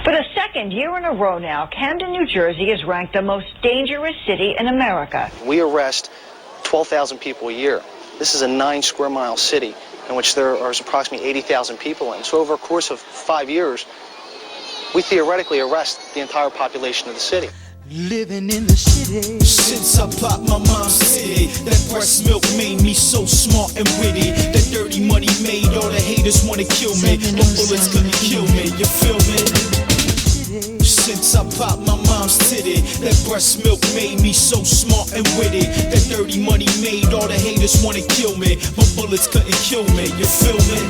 For the second year in a row now, Camden, New Jersey is ranked the most dangerous city in America. We arrest 12,000 people a year. This is a 9-square-mile city in which there are approximately 80,000 people in. So over a course of 5 years, we theoretically arrest the entire population of the city. Living in the city. Since I popped my mom's titty, that breast milk made me so smart and witty. That dirty money made all the haters wanna kill me, but bullets couldn't kill me, you feel me? Since I popped my mom's titty, that breast milk made me so smart and witty. That dirty money made all the haters wanna kill me, but bullets couldn't kill me, you feel me?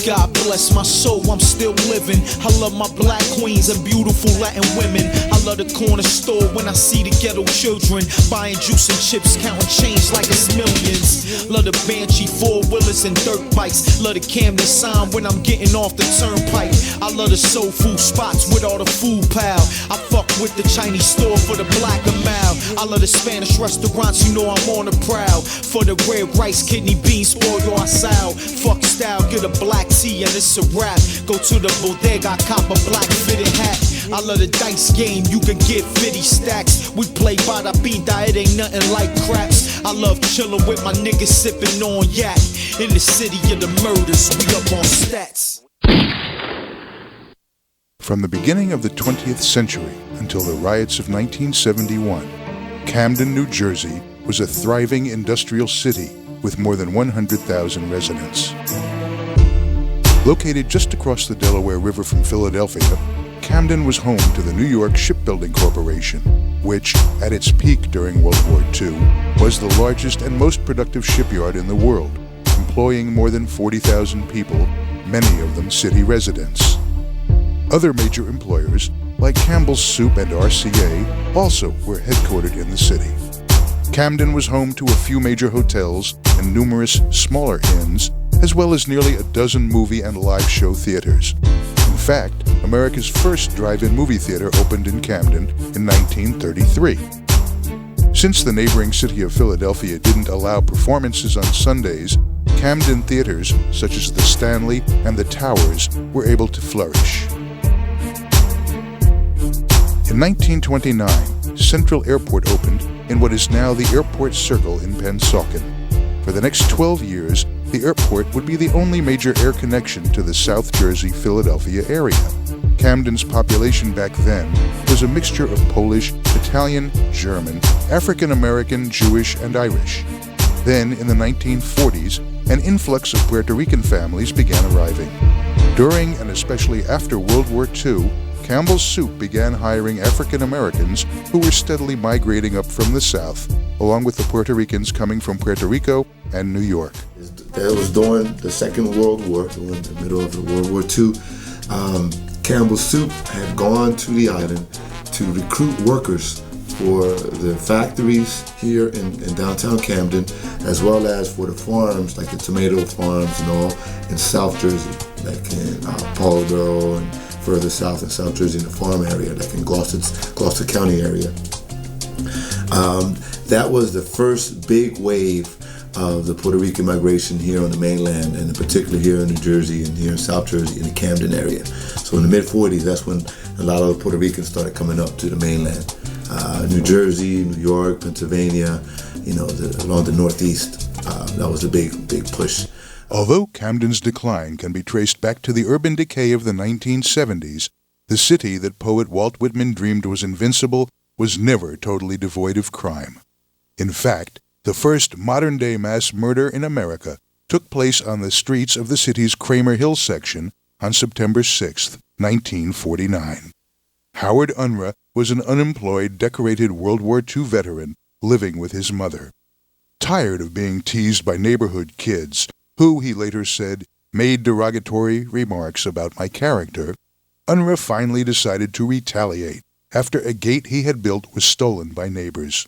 God bless my soul, I'm still living. I love my black queens and beautiful Latin women. I love the corner store when I see the ghetto children buying juice and chips, counting change like it's millions. Love the Banshee, four-wheelers and dirt bikes. Love the Camden sign when I'm getting off the turnpike. I love the soul food spots with all the food pal. I fuck with the Chinese store for the black amount. I love the Spanish restaurants, you know I'm on the prowl. For the red rice, kidney beans, pollo asado. Fuck style, get a black tea and it's a wrap. Go to the bodega, cop a black fitted hat. I love the dice game, you can get 50 stacks. We play bada pinta, it ain't nothing like craps. I love chillin' with my niggas sippin' on yak. In the city of the murders, we up on stats. From the beginning of the 20th century until the riots of 1971, Camden, New Jersey was a thriving industrial city with more than 100,000 residents. Located just across the Delaware River from Philadelphia, Camden was home to the New York Shipbuilding Corporation, which, at its peak during World War II, was the largest and most productive shipyard in the world, employing more than 40,000 people, many of them city residents. Other major employers, like Campbell's Soup and RCA, also were headquartered in the city. Camden was home to a few major hotels and numerous smaller inns, as well as nearly a dozen movie and live show theaters. In fact, America's first drive-in movie theater opened in Camden in 1933. Since the neighboring city of Philadelphia didn't allow performances on Sundays, Camden theaters, such as the Stanley and the Towers, were able to flourish. In 1929, Central Airport opened in what is now the Airport Circle in Pennsauken. For the next 12 years, the airport would be the only major air connection to the South Jersey-Philadelphia area. Camden's population back then was a mixture of Polish, Italian, German, African-American, Jewish, and Irish. Then, in the 1940s, an influx of Puerto Rican families began arriving. During and especially after World War II, Campbell's Soup began hiring African Americans who were steadily migrating up from the South, along with the Puerto Ricans coming from Puerto Rico and New York. That was during the Second World War, in the middle of the World War II. Campbell's Soup had gone to the island to recruit workers for the factories here in downtown Camden, as well as for the farms, like the tomato farms and all, in South Jersey, like in Paulsboro and further south in South Jersey in the farm area, like in Gloucester County area. That was the first big wave of the Puerto Rican migration here on the mainland, and in particular here in New Jersey and here in South Jersey in the Camden area. So in the mid-40s, that's when a lot of the Puerto Ricans started coming up to the mainland. New Jersey, New York, Pennsylvania, along the Northeast. That was a big push. Although Camden's decline can be traced back to the urban decay of the 1970s, the city that poet Walt Whitman dreamed was invincible was never totally devoid of crime. In fact, the first modern-day mass murder in America took place on the streets of the city's Kramer Hill section on September 6, 1949. Howard Unruh was an unemployed, decorated World War II veteran living with his mother. Tired of being teased by neighborhood kids, who, he later said, made derogatory remarks about my character, Unruh finally decided to retaliate after a gate he had built was stolen by neighbors.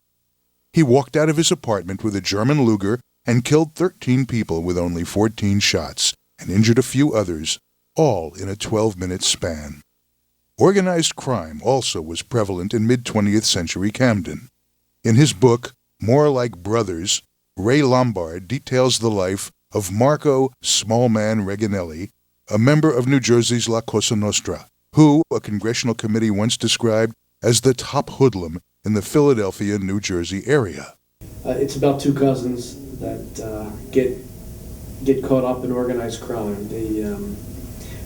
He walked out of his apartment with a German Luger and killed 13 people with only 14 shots and injured a few others, all in a 12-minute span. Organized crime also was prevalent in mid-20th century Camden. In his book, More Like Brothers, Ray Lombard details the life of Marco Smallman Reginelli, a member of New Jersey's La Cosa Nostra. who a congressional committee once described as the top hoodlum in the Philadelphia, New Jersey area. It's about two cousins that get caught up in organized crime. The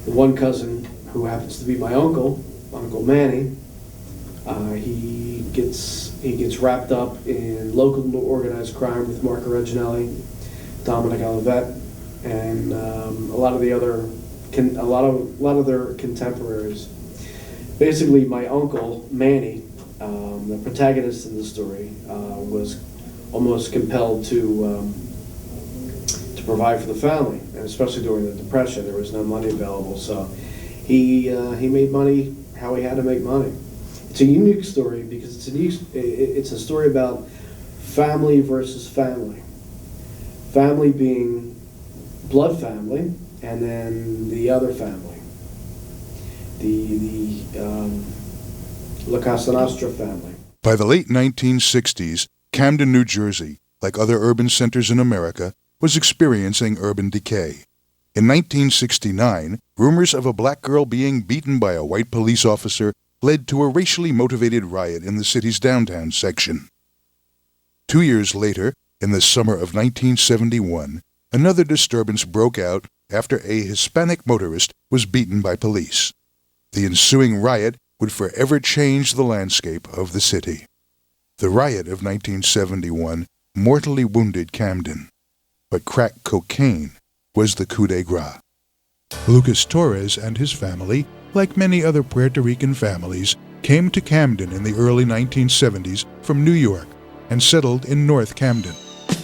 one cousin, who happens to be my uncle, Uncle Manny, he gets wrapped up in local organized crime with Marco Reginelli, Dominic Olivet, and a lot of their contemporaries. Basically, my uncle Manny, the protagonist in the story, was almost compelled to provide for the family, and especially during the Depression, there was no money available. So he made money how he had to make money. It's a unique story because it's a story about family versus family. Family being blood family, and then the other family, the La Casa Nostra family. By the late 1960s, Camden, New Jersey, like other urban centers in America, was experiencing urban decay. In 1969, rumors of a black girl being beaten by a white police officer led to a racially motivated riot in the city's downtown section. 2 years later, in the summer of 1971, another disturbance broke out after a Hispanic motorist was beaten by police. The ensuing riot would forever change the landscape of the city. The riot of 1971 mortally wounded Camden, but crack cocaine was the coup de grace. Lucas Torres and his family, like many other Puerto Rican families, came to Camden in the early 1970s from New York and settled in North Camden.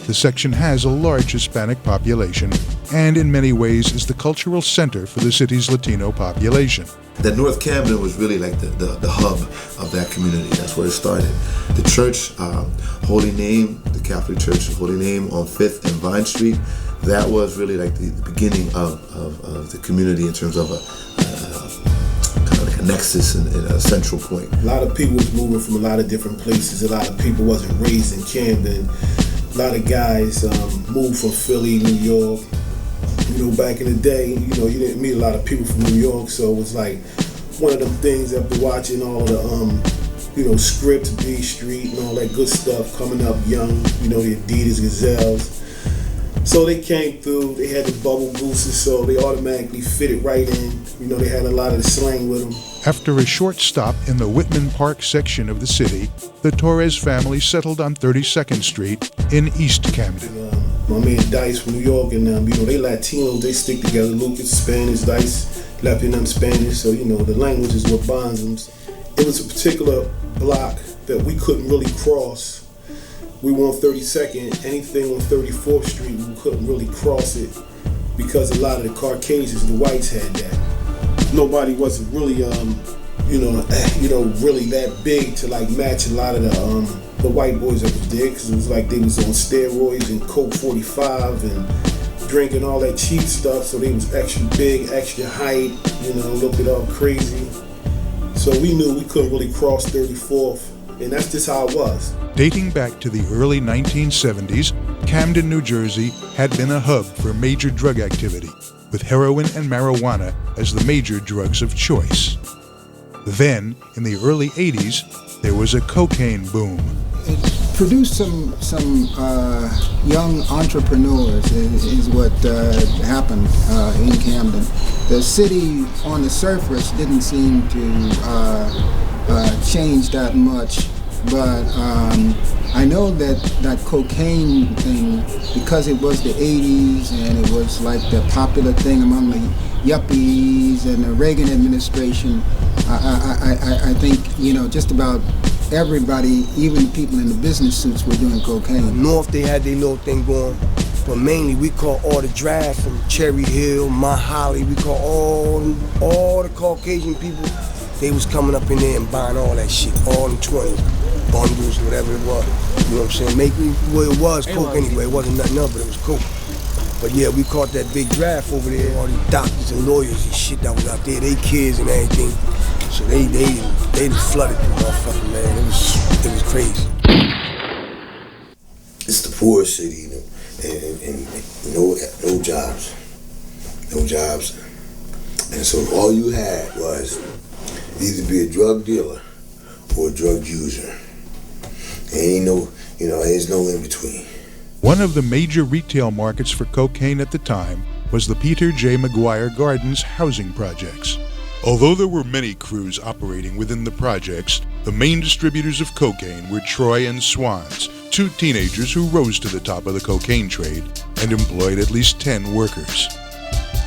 The section has a large Hispanic population and in many ways is the cultural center for the city's Latino population. That North Camden was really like the hub of that community. That's where it started. The church, Holy Name, the Catholic Church of Holy Name on 5th and Vine Street, that was really like the beginning of the community in terms of a kind of like a nexus and a central point. A lot of people was moving from a lot of different places. A lot of people wasn't raised in Camden. A lot of guys moved from Philly, New York. You know, back in the day, you know, you didn't meet a lot of people from New York, so it was like one of them things after watching all the, Scripts, B Street, and all that good stuff coming up young, you know, the Adidas Gazelles. So they came through, they had the bubble gooses, so they automatically fitted right in. You know, they had a lot of the slang with them. After a short stop in the Whitman Park section of the city, the Torres family settled on 32nd Street in East Camden. My man Dice from New York, and they Latinos, they stick together. Lucas Spanish, Dice Latino Spanish, so the language is what bonds them. It was a particular block that we couldn't really cross. We were on 32nd, anything on 34th Street, we couldn't really cross it because a lot of the Caucasians, the whites had that. Nobody wasn't really, really that big to like match a lot of the white boys that was there, because it was like they was on steroids and Coke 45 and drinking all that cheap stuff, so they was extra big, extra height, looked it all crazy. So we knew we couldn't really cross 34th, and that's just how it was. Dating back to the early 1970s, Camden, New Jersey had been a hub for major drug activity, with heroin and marijuana as the major drugs of choice. Then, in the early 80s, there was a cocaine boom. It produced some young entrepreneurs is what happened in Camden. The city on the surface didn't seem to change that much, but I know that cocaine thing, because it was the 80s and it was like the popular thing among the yuppies and the Reagan administration, I think, just about everybody, even people in the business suits, were doing cocaine. North, they had their little thing going, but mainly we caught all the drag from Cherry Hill, Mount Holly. We caught all the Caucasian people. They was coming up in there and buying all that shit, all in 20 bundles, whatever it was. You know what I'm saying? It was coke anyway. It wasn't nothing else, but it was coke. But yeah, we caught that big draft over there. All these doctors and lawyers and shit that was out there, they kids and everything. So they flooded the motherfucker, man. It was crazy. It's the poor city, and no jobs. And so all you had was Either be a drug dealer or a drug user. Ain't no, there's no in between. One of the major retail markets for cocaine at the time was the Peter J. McGuire Gardens housing projects. Although there were many crews operating within the projects, the main distributors of cocaine were Troy and Swans, two teenagers who rose to the top of the cocaine trade and employed at least 10 workers.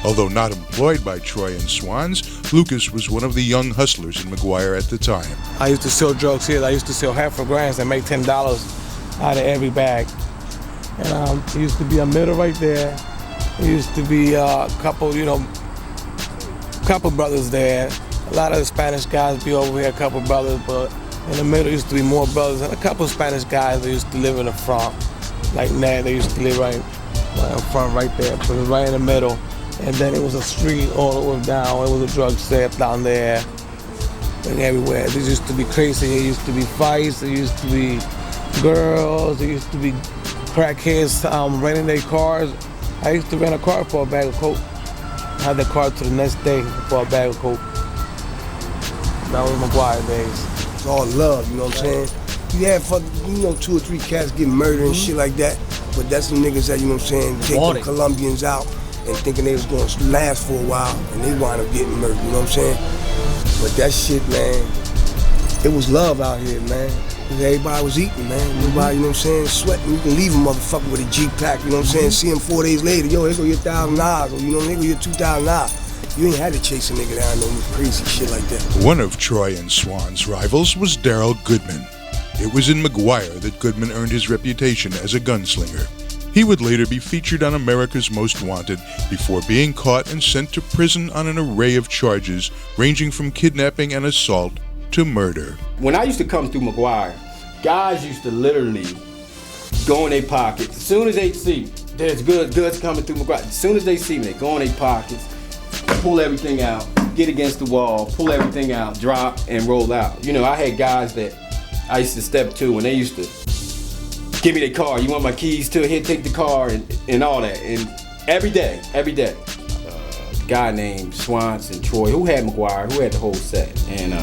Although not employed by Troy and Swans, Lucas was one of the young hustlers in McGuire at the time. I used to sell drugs here. I used to sell half a grand and make $10 out of every bag. And it used to be a middle right there. There used to be a couple brothers there. A lot of the Spanish guys be over here, a couple brothers, but in the middle used to be more brothers and a couple Spanish guys that used to live in the front. Like that, they used to live right in front right there, but it was right in the middle. And then it was a street all the way down. It was a drug set down there and everywhere. This used to be crazy. It used to be fights. It used to be girls. It used to be crackheads renting their cars. I used to rent a car for a bag of coke. I had the car to the next day for a bag of coke. That was McGuire days. It's all love, you know what I'm saying? You had 2 or 3 cats get murdered and shit like that, but that's some niggas that, you know what I'm saying, take the Colombians out and thinking they was going to last for a while, and they wind up getting murdered, you know what I'm saying? But that shit, man, it was love out here, man. Everybody was eating, man. Everybody, you know what I'm saying, sweating. You can leave a motherfucker with a G-pack, you know what I'm saying, see him 4 days later, yo, here go your $1,000, or you know, here go your $2,000. You ain't had to chase a nigga down no crazy shit like that. One of Troy and Swan's rivals was Daryl Goodman. It was in McGuire that Goodman earned his reputation as a gunslinger. He would later be featured on America's Most Wanted before being caught and sent to prison on an array of charges ranging from kidnapping and assault to murder. When I used to come through McGuire, guys used to literally go in their pockets. As soon as they see there's goods coming through McGuire, as soon as they see me, they go in their pockets, pull everything out, get against the wall, pull everything out, drop, and roll out. You know, I had guys that I used to step to and they used to give me their car. You want my keys too? Here, take the car and all that. And every day. A guy named Swans and Troy, who had McGuire, who had the whole set. And,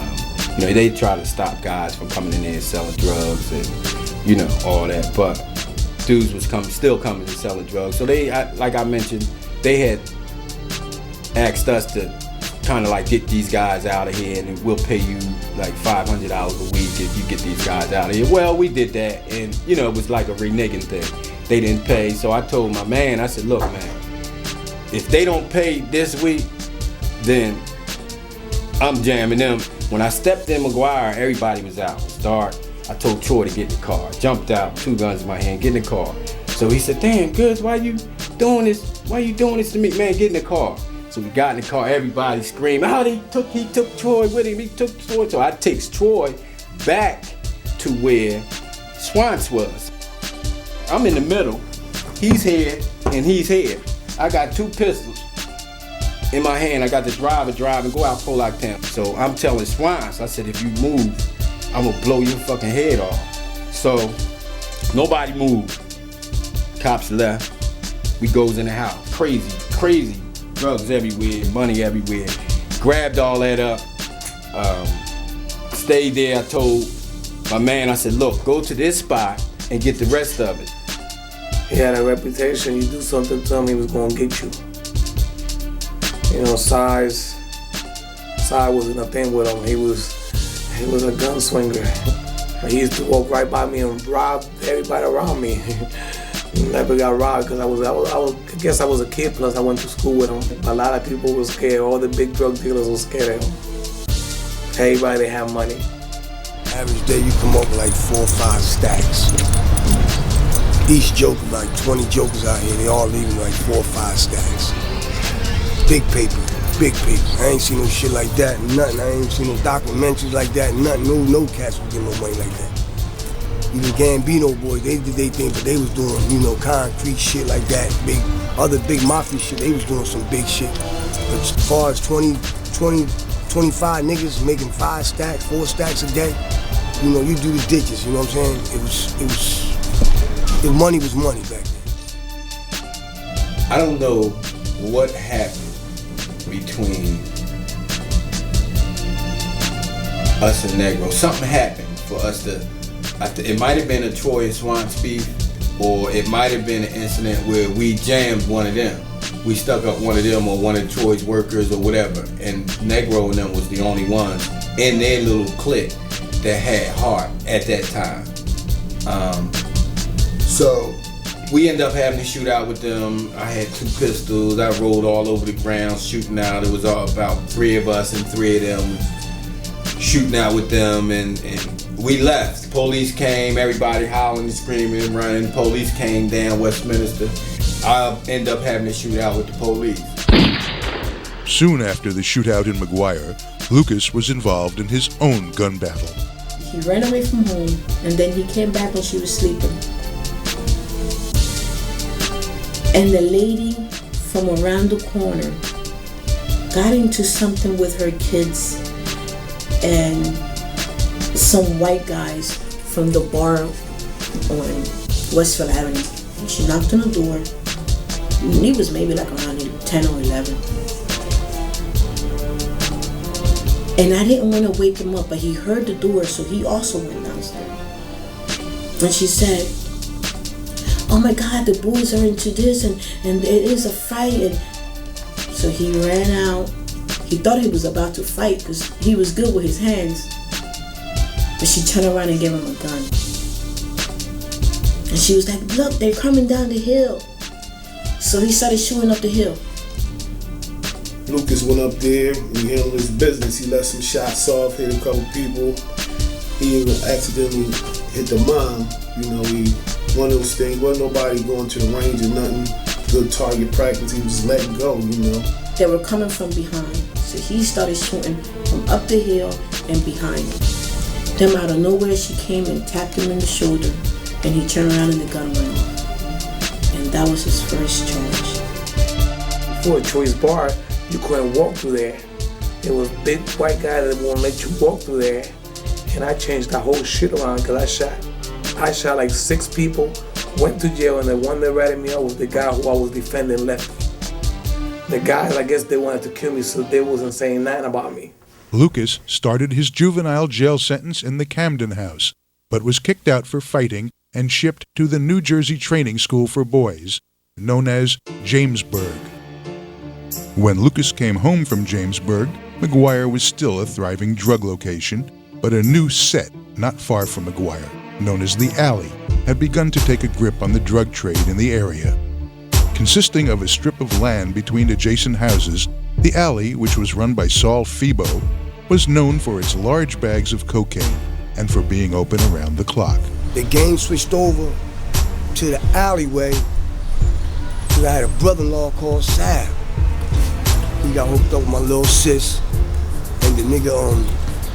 they try to stop guys from coming in there and selling drugs and, all that. But dudes was still coming and selling drugs. So like I mentioned, they had asked us to kind of like get these guys out of here and we'll pay you like $500 a week if you get these guys out of here. Well, we did that and it was like a reneging thing. They didn't pay, so I told my man, I said, look man, if they don't pay this week, then I'm jamming them. When I stepped in McGuire, everybody was out. It was dark. I told Troy to get in the car. Jumped out, 2 guns in my hand, get in the car. So he said, damn, Goods, why you doing this? Why you doing this to me? Man, get in the car. So we got in the car, everybody screaming, oh, he took Troy with him, he took Troy. So I takes Troy back to where Swans was. I'm in the middle, he's here, and he's here. I got 2 pistols in my hand. I got the drive and go out Pollock Town. So I'm telling Swans, I said, if you move, I'm gonna blow your fucking head off. So nobody moved. Cops left. We goes in the house. Crazy. Drugs everywhere, money everywhere. Grabbed all that up. Stayed there. I told my man, I said, look, go to this spot and get the rest of it. He had a reputation. You do something to him, he was gonna get you. Size wasn't a thing with him. He was a gunslinger. He used to walk right by me and rob everybody around me. Never got robbed because I guess I was a kid, plus I went to school with him. A lot of people were scared. All the big drug dealers were scared of him. Everybody had money. Average day you come up with like 4 or 5 stacks. Each joker, like 20 jokers out here, they all leaving like 4 or 5 stacks. Big paper. I ain't seen no shit like that, nothing. I ain't seen no documentaries like that, nothing. No cats would get no money like that. Even Gambino boys, they did their thing, but they was doing, concrete shit like that. Big mafia shit, they was doing some big shit. But as far as 20, 25 niggas making 5 stacks, 4 stacks a day, you do the ditches, you know what I'm saying? Money was money back then. I don't know what happened between us and Negro. Something happened for us to, it might have been a Troy and Swan's beef, or it might have been an incident where we jammed one of them. We stuck up one of them or one of Troy's workers or whatever, and Negro and them was the only ones in their little clique that had heart at that time. So we ended up having to shoot out with them. I had 2 pistols. I rolled all over the ground shooting out. It was all about 3 of us and 3 of them shooting out with them, and we left. Police came, everybody hollering and screaming and running. Police came down Westminster. I ended up having to shoot out with the police. Soon after the shootout in McGuire, Lucas was involved in his own gun battle. He ran away from home, and then he came back when she was sleeping. And the lady from around the corner got into something with her kids and some white guys from the bar on Westfield Avenue. And she knocked on the door. And he was maybe like around 10 or 11. And I didn't want to wake him up, but he heard the door, so he also went downstairs. And she said, "Oh my God, the boys are into this, and it is a fight." And so he ran out. He thought he was about to fight because he was good with his hands. But she turned around and gave him a gun. And she was like, "Look, they're coming down the hill." So he started shooting up the hill. Lucas went up there and he handled his business. He let some shots off, hit a couple people. He even accidentally hit the mom. You know, one of those things, wasn't nobody going to the range or nothing. Good target practice, he was just letting go, you know. They were coming from behind. So he started shooting from up the hill and behind him. Then out of nowhere, she came and tapped him in the shoulder, and he turned around and the gun went off. And that was his first charge. Before Troy's bar, you couldn't walk through there. There was big white guy that won't let you walk through there. And I changed the whole shit around because I shot like 6 people, went to jail, and the one that ratted me out was the guy who I was defending left me. The guys, I guess they wanted to kill me, so they wasn't saying nothing about me. Lucas started his juvenile jail sentence in the Camden house, but was kicked out for fighting and shipped to the New Jersey Training School for Boys, known as Jamesburg. When Lucas came home from Jamesburg, McGuire was still a thriving drug location, but a new set not far from McGuire, known as the Alley, had begun to take a grip on the drug trade in the area. Consisting of a strip of land between adjacent houses, the Alley, which was run by Saul Febo, was known for its large bags of cocaine and for being open around the clock. The game switched over to the alleyway because I had a brother-in-law called Sab. He got hooked up with my little sis, and the nigga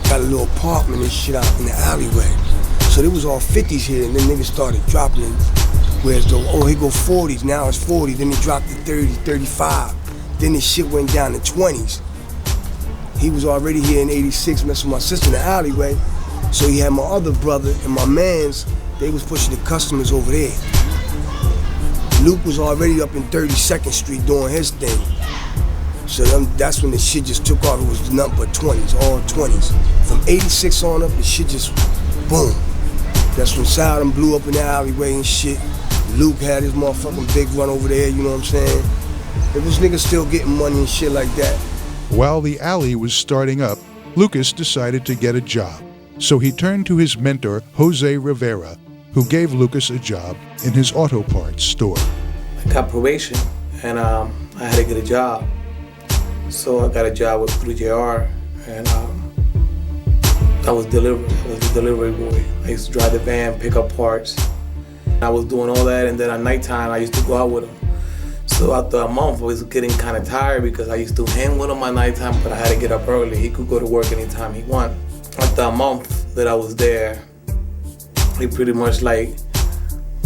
got a little apartment and shit out in the alleyway. So there was all 50s here, and then niggas started dropping in. Whereas though, oh, he go 40s, now it's 40, then he dropped to 30, 35. Then his shit went down to 20s. He was already here in 86 messing with my sister in the alleyway. So he had my other brother and my mans, they was pushing the customers over there. Luke was already up in 32nd Street doing his thing. So that's when the shit just took off. It was nothing but 20s, all 20s. From 86 on up, the shit just, boom. That's when Saddam blew up in the alleyway and shit. Luke had his motherfucking big run over there, you know what I'm saying? It was niggas still getting money and shit like that. While the Alley was starting up, Lucas decided to get a job. So he turned to his mentor, Jose Rivera, who gave Lucas a job in his auto parts store. I got probation, and I had to get a job. So I got a job with 3JR, and I was the delivery boy. I used to drive the van, pick up parts. I was doing all that, and then at nighttime, I used to go out with him. So after a month, I was getting kind of tired because I used to hang with him at nighttime, but I had to get up early. He could go to work anytime he wanted. After a month that I was there, he pretty much like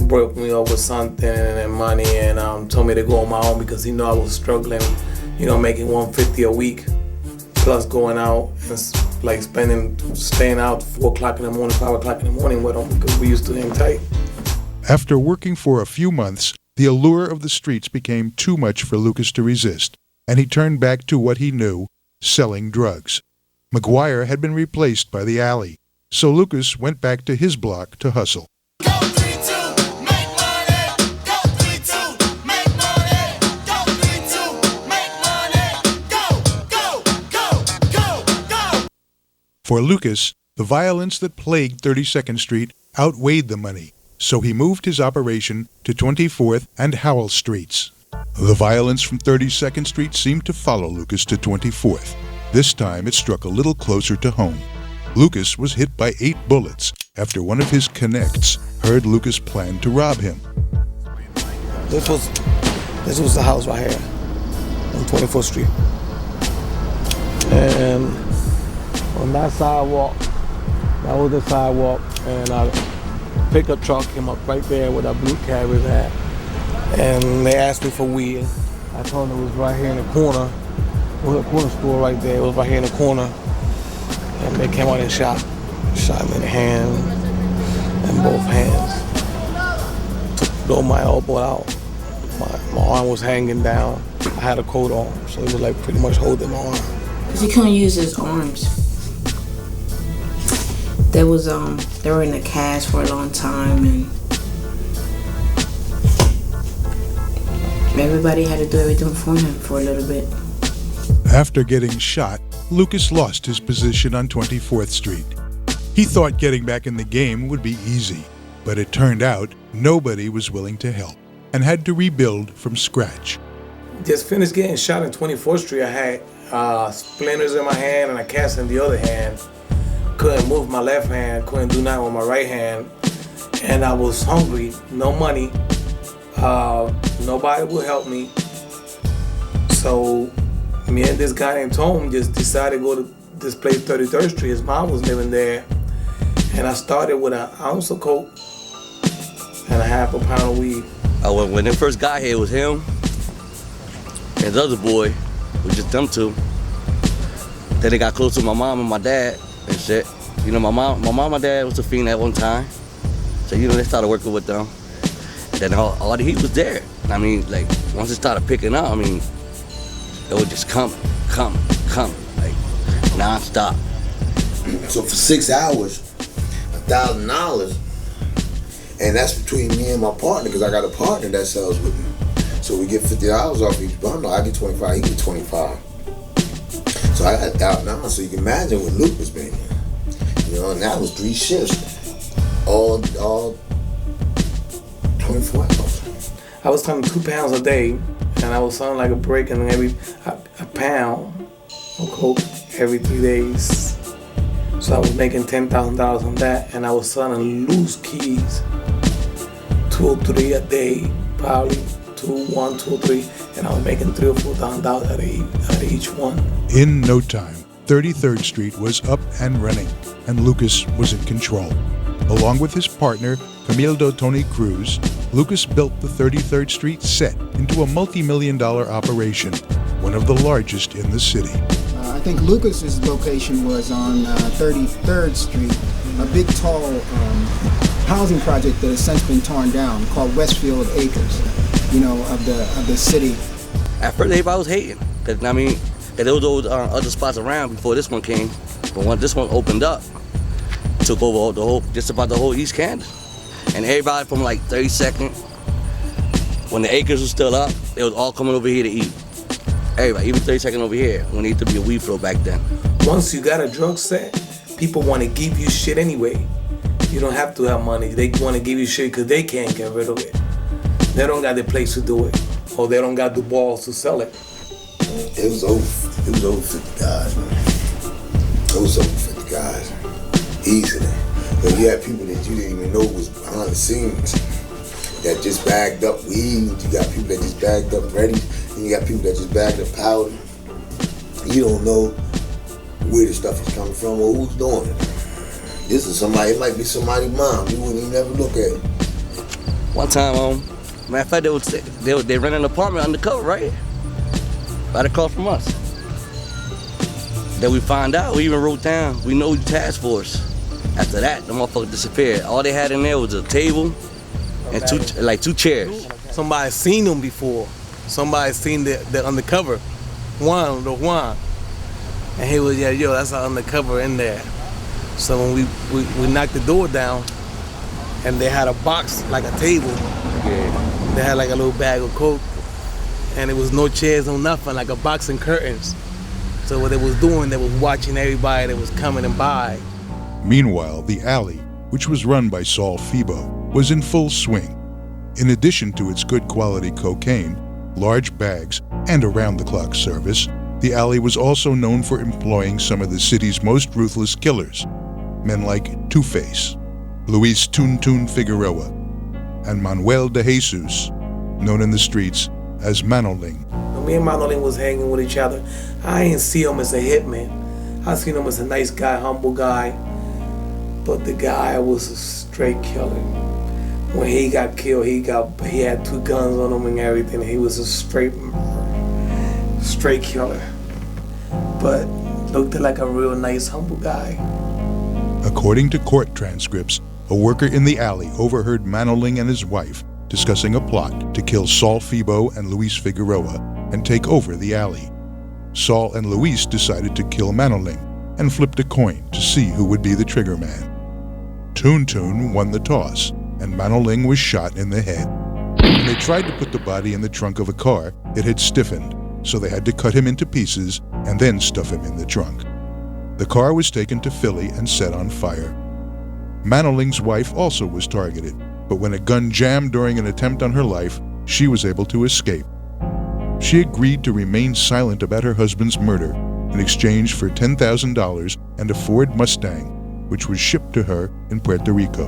broke me up with something and money, and told me to go on my own because he knew I was struggling, you know, making $150 a week, plus going out and like staying out 4 o'clock in the morning, 5 o'clock in the morning with him because we used to hang tight. After working for a few months, the allure of the streets became too much for Lucas to resist, and he turned back to what he knew, selling drugs. McGuire had been replaced by the alley, so Lucas went back to his block to hustle. For Lucas, the violence that plagued 32nd Street outweighed the money, so he moved his operation to 24th and Howell Streets. The violence from 32nd Street seemed to follow Lucas to 24th. This time it struck a little closer to home. Lucas was hit by 8 bullets after one of his connects heard Lucas plan to rob him. This was the house right here on 24th Street. And on that sidewalk, that was the sidewalk, and a pickup truck came up right there where that blue cab was at. And they asked me for weed. I told them it was right here in the corner. It was a corner store right there. It was right here in the corner. And they came out and shot me in the hand and both hands. Took my elbow out. My arm was hanging down. I had a coat on, so it was like pretty much holding my arm. Because he couldn't use his arms. They were in the cast for a long time, and everybody had to do everything for him for a little bit. After getting shot, Lucas lost his position on 24th Street. He thought getting back in the game would be easy, but it turned out nobody was willing to help and had to rebuild from scratch. Just finished getting shot on 24th Street. I had splinters in my hand and a cast in the other hand. Couldn't move my left hand, couldn't do nothing with my right hand. And I was hungry, no money. Nobody would help me. So me and this guy named Tom just decided to go to this place, 33rd Street. His mom was living there. And I started with an ounce of coke and a half a pound of weed. When they first got here, it was him and the other boy, it was just them two. Then they got close to my mom and my dad and shit. You know, my mom and my dad was a fiend at one time. So, you know, they started working with them. And then all the heat was there. I mean, like, once it started picking up, I mean, it would just come, like, non-stop. So for 6 hours, $1,000, and that's between me and my partner, because I got a partner that sells with me. So we get $50 off each bundle. I get 25, he get 25. So I got $1,000. So you can imagine what Luke was making. You know, and that was 3 shifts, all 24 hours. I was selling 2 pounds a day, and I was selling like a break and a pound of coke every 3 days. So I was making $10,000 on that, and I was selling loose keys, 2 or 3 a day, probably 2 or 3, and I was making $3,000 or $4,000 out of each one. In no time, 33rd Street was up and running, and Lucas was in control. Along with his partner, Camildo Tony Cruz, Lucas built the 33rd Street set into a multi-million-dollar operation, one of the largest in the city. I think Lucas's location was on 33rd Street, a big, tall housing project that has since been torn down, called Westfield Acres, you know, of the city. At first, everybody was hating, because, I mean, there was those other spots around before this one came, but once this one opened up, took over just about the whole East Camden. And everybody from like 32nd, when the acres was still up, they was all coming over here to eat. Everybody, even 32nd over here, when it used to be a weed flow back then. Once you got a drug set, people want to give you shit anyway. You don't have to have money. They want to give you shit because they can't get rid of it. They don't got the place to do it, or they don't got the balls to sell it. It was over 50 guys, man. It was over 50 guys, easily. But you had people that you didn't even know was behind the scenes that just bagged up weed. You got people that just bagged up ready, and you got people that just bagged up powder. You don't know where the stuff is coming from or who's doing it. This is somebody, it might be somebody's mom. You wouldn't even ever look at it. One time, matter of fact, they rented an apartment undercover, right across from us. Then we find out, we even wrote down, we know you task force. After that, the motherfucker disappeared. All they had in there was a table and two chairs. Somebody seen them before. Somebody seen the undercover, Juan. And he was, yeah, yo, that's our undercover in there. So when we knocked the door down, and they had a box, like a table. Yeah. They had like a little bag of coke, and it was no chairs, no nothing, like a box and curtains. So what they was doing, they was watching everybody that was coming and by. Meanwhile, the alley, which was run by Saul Febo, was in full swing. In addition to its good quality cocaine, large bags, and around-the-clock service, the alley was also known for employing some of the city's most ruthless killers, men like Two-Face, Luis Tun Tun Figueroa, and Manuel de Jesus, known in the streets as Manoling. When me and Manoling was hanging with each other, I didn't see him as a hitman. I seen him as a nice guy, humble guy. But the guy was a straight killer. When he got killed, he had 2 guns on him and everything. He was a straight killer. But looked like a real nice, humble guy. According to court transcripts, a worker in the alley overheard Manoling and his wife discussing a plot to kill Saul Febo and Luis Figueroa and take over the alley. Saul and Luis decided to kill Manoling and flipped a coin to see who would be the trigger man. Tun Tun won the toss, and Manoling was shot in the head. When they tried to put the body in the trunk of a car, it had stiffened, so they had to cut him into pieces and then stuff him in the trunk. The car was taken to Philly and set on fire. Manoling's wife also was targeted, but when a gun jammed during an attempt on her life, she was able to escape. She agreed to remain silent about her husband's murder in exchange for $10,000 and a Ford Mustang, which was shipped to her in Puerto Rico.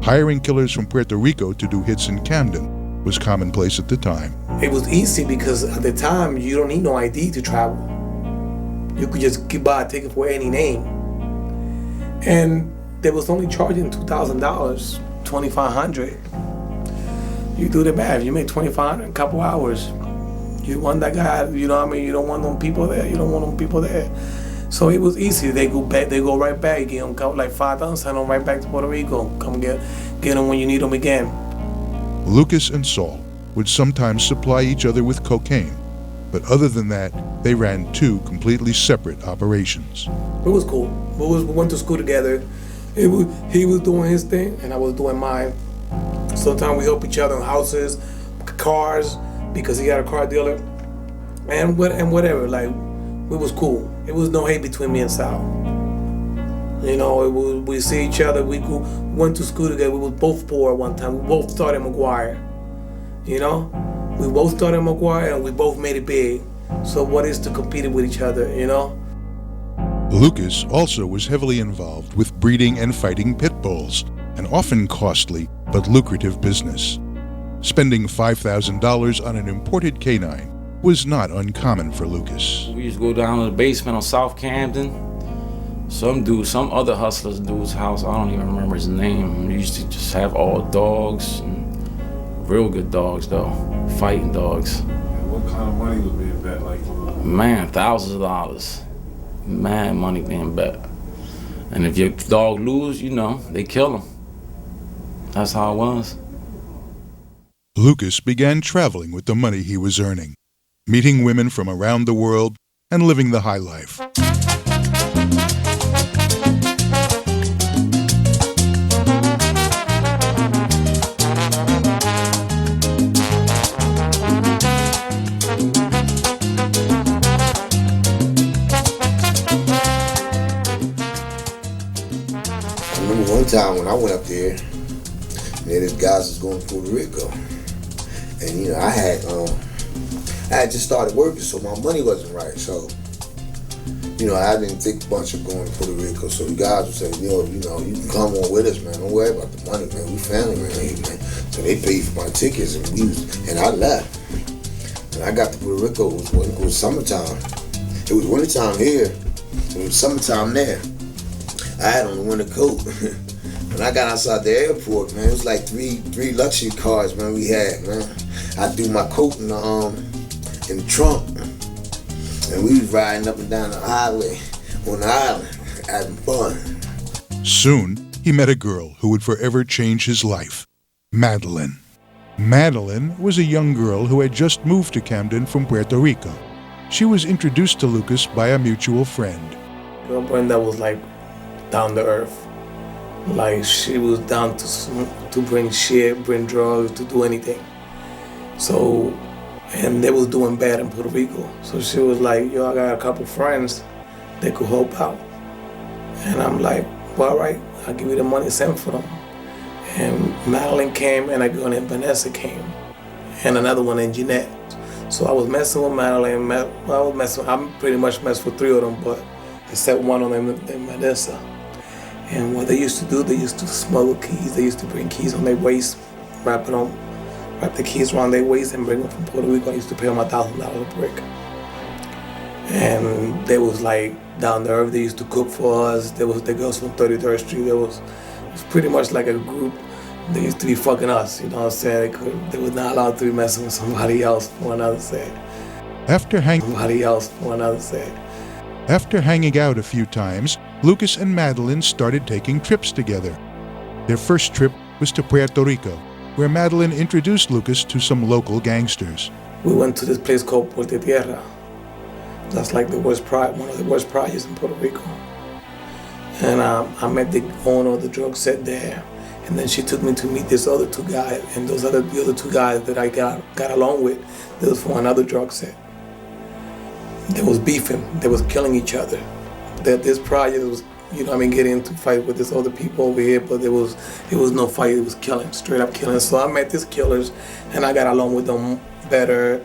Hiring killers from Puerto Rico to do hits in Camden was commonplace at the time. It was easy because at the time, you don't need no ID to travel. You could just buy a ticket for any name. And they was only charging $2,000, $2,500. You do the math, you make $2,500 in a couple hours. You want that guy, you know what I mean? You don't want them people there, you don't want them people there. So it was easy. They go right back, get them like $5,000, send them right back to Puerto Rico. Come get them when you need them again. Lucas and Saul would sometimes supply each other with cocaine, but other than that, they ran 2 completely separate operations. It was cool. We went to school together. He was doing his thing, and I was doing mine. Sometimes we help each other in houses, cars, because he got a car dealer, and whatever. Like, it was cool. It was no hate between me and Sal. You know, we see each other. We went to school together. We were both poor at one time. We both started McGuire. You know, we both started McGuire, and we both made it big. So what is to compete with each other? You know. Lucas also was heavily involved with breeding and fighting pit bulls, an often costly but lucrative business. Spending $5,000 on an imported canine was not uncommon for Lucas. We used to go down to the basement on South Camden. Some other hustler's dude's house, I don't even remember his name. We used to just have all dogs, and real good dogs though, fighting dogs. And what kind of money was being bet? Like, man, thousands of dollars. Mad money being bet. And if your dog lose, you know, they kill him. That's how it was. Lucas began traveling with the money he was earning, meeting women from around the world and living the high life. I remember one time when I went up there, these guys was going to Puerto Rico. And you know, I had just started working, so my money wasn't right. So, you know, I didn't think much of going to Puerto Rico. So the guys would say, yo, you know, you can come on with us, man. Don't worry about the money, man. We family around here, man. So they paid for my tickets, and I left. And I got to Puerto Rico. It was summertime. It was wintertime here. It was summertime there. I had on a winter coat. When I got outside the airport, man, it was like three luxury cars, man, we had, man. I threw my coat in the trunk, and we was riding up and down the highway on the island, having fun. Soon, he met a girl who would forever change his life, Madeline. Madeline was a young girl who had just moved to Camden from Puerto Rico. she was introduced to Lucas by a mutual friend. Brenda was like down to earth. Like she was down to bring shit, bring drugs, to do anything. So, and they was doing bad in Puerto Rico. So she was like, yo, I got a couple friends that could help out. And I'm like, well, all right, I'll give you the money, send for them. And Madeline came, and a girl named Vanessa came, and another one named Jeanette. So I was messing with Madeline. I'm pretty much messed with 3 of them, but except one of them named Vanessa. And what they used to do, they used to smuggle keys. They used to bring keys on their waist, wrap the keys around their waist and bring them from Puerto Rico. I used to pay them $1,000 a brick. And they was like down the earth. They used to cook for us. There was the girls from 33rd Street. It was pretty much like a group. They used to be fucking us, you know what I'm saying? They were not allowed to be messing with somebody else, for another side. After hanging out a few times, Lucas and Madeline started taking trips together. Their first trip was to Puerto Rico, where Madeline introduced Lucas to some local gangsters. We went to this place called Puerto Tierra. That's like one of the worst projects in Puerto Rico. And I met the owner of the drug set there. And then she took me to meet this other 2 guys, and the other 2 guys that I got along with, they was from another drug set. They was beefing, they was killing each other. That this project was, you know what I mean, getting into fight with this other people over here, but it was no fight, it was killing, straight up killing. So I met these killers, and I got along with them better.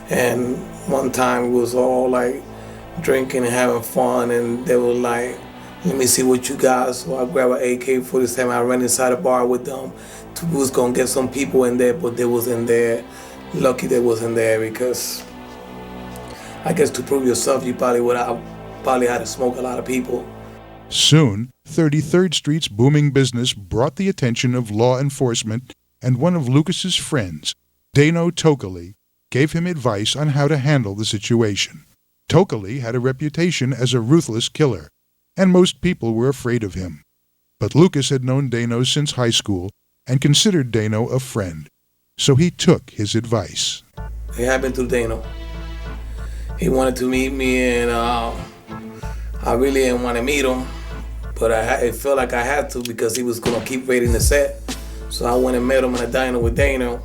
And one time it was all like drinking and having fun, and they were like, let me see what you got. So I grabbed an AK-47. I ran inside a bar with them. We was gonna get some people in there, but they wasn't there. Lucky they wasn't there, because I guess to prove yourself, you probably had to smoke a lot of people. Soon, 33rd Street's booming business brought the attention of law enforcement, and one of Lucas's friends, Dano Tokely, gave him advice on how to handle the situation. Tokely had a reputation as a ruthless killer, and most people were afraid of him. But Lucas had known Dano since high school and considered Dano a friend, so he took his advice. It happened to Dano. He wanted to meet me, and I really didn't want to meet him, but it felt like I had to, because he was going to keep raiding the set. So I went and met him in a diner with Dano,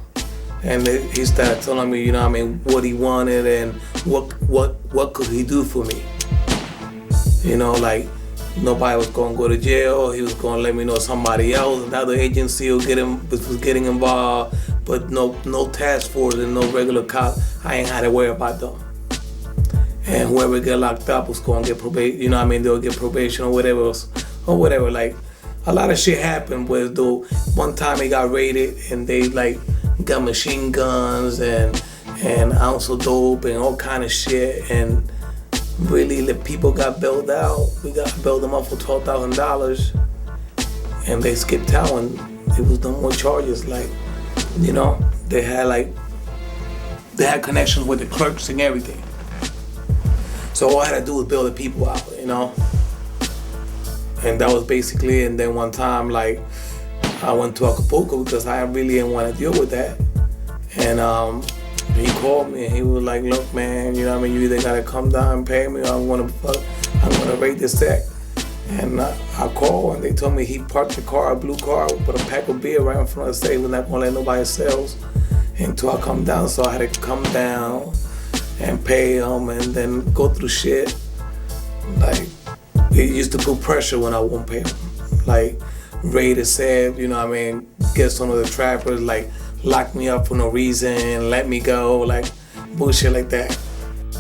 and he started telling me, you know what I mean, what he wanted and what could he do for me. You know, like, nobody was going to go to jail. He was going to let me know somebody else, another agency was getting involved, but no task force and no regular cop. I ain't had to worry about them. And whoever get locked up was going to get probation. You know what I mean? They'll get probation or whatever. Like, a lot of shit happened. Where though one time he got raided, and they like got machine guns and ounce of dope and all kind of shit, and really, the people got bailed out. We got bailed them up for $12,000, and they skipped town. It was no more charges. Like, you know, they had connections with the clerks and everything. So all I had to do was bail the people out, you know. And that was basically. And then one time, like, I went to Acapulco because I really didn't want to deal with that. And he called me and he was like, look, man, you know what I mean, you either gotta come down and pay me, or I'm gonna raid this set. And I called, and they told me he parked the car, a blue car, with a pack of beer right in front of the safe. We're not gonna let nobody sell until I come down. So I had to come down and pay him, and then go through shit. Like, it used to put pressure when I won't pay him. Like, raid the set, you know what I mean, get some of the trappers, like, lock me up for no reason, let me go, like, bullshit like that.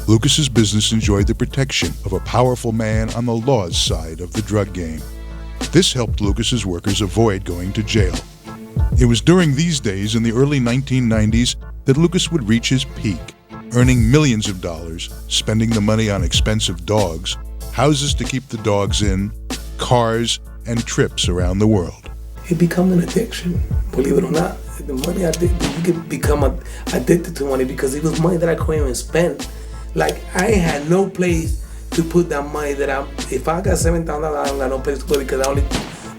Lucas's business enjoyed the protection of a powerful man on the law's side of the drug game. This helped Lucas's workers avoid going to jail. It was during these days in the early 1990s that Lucas would reach his peak, earning millions of dollars, spending the money on expensive dogs, houses to keep the dogs in, cars, and trips around the world. It become an addiction, believe it or not. The money you could become addicted to money, because it was money that I couldn't even spend. Like, I had no place to put that money if I got $7,000, I don't got no place to put it, because I only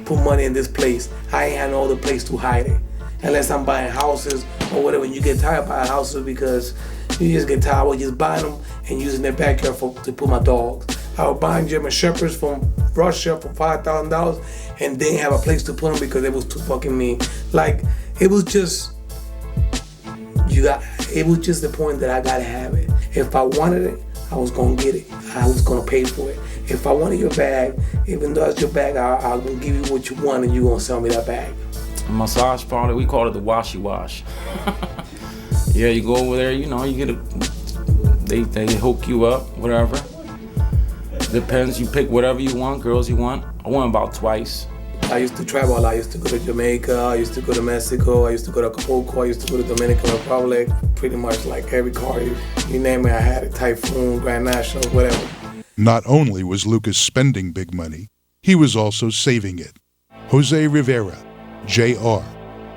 put money in this place. I ain't had no other place to hide it. Unless I'm buying houses or whatever. When you get tired buying houses because you just get tired of just buying them and using their backyard to put my dogs. I was buying German Shepherds from Russia for $5,000 and didn't have a place to put them because it was too fucking mean. Like, it was just, it was just the point that I gotta have it. If I wanted it, I was gonna get it. I was gonna pay for it. If I wanted your bag, even though it's your bag, I will give you what you want and you gonna sell me that bag. Massage parlor, we call it the washy wash. Yeah, you go over there, you know, you get they hook you up, whatever. Depends, you pick whatever you want, girls you want. I went about twice. I used to travel a lot. I used to go to Jamaica, I used to go to Mexico, I used to go to Acapulco, I used to go to Dominican Republic. Pretty much like every car, you name it, I had it. Typhoon, Grand National, whatever. Not only was Lucas spending big money, he was also saving it. Jose Rivera, Jr.,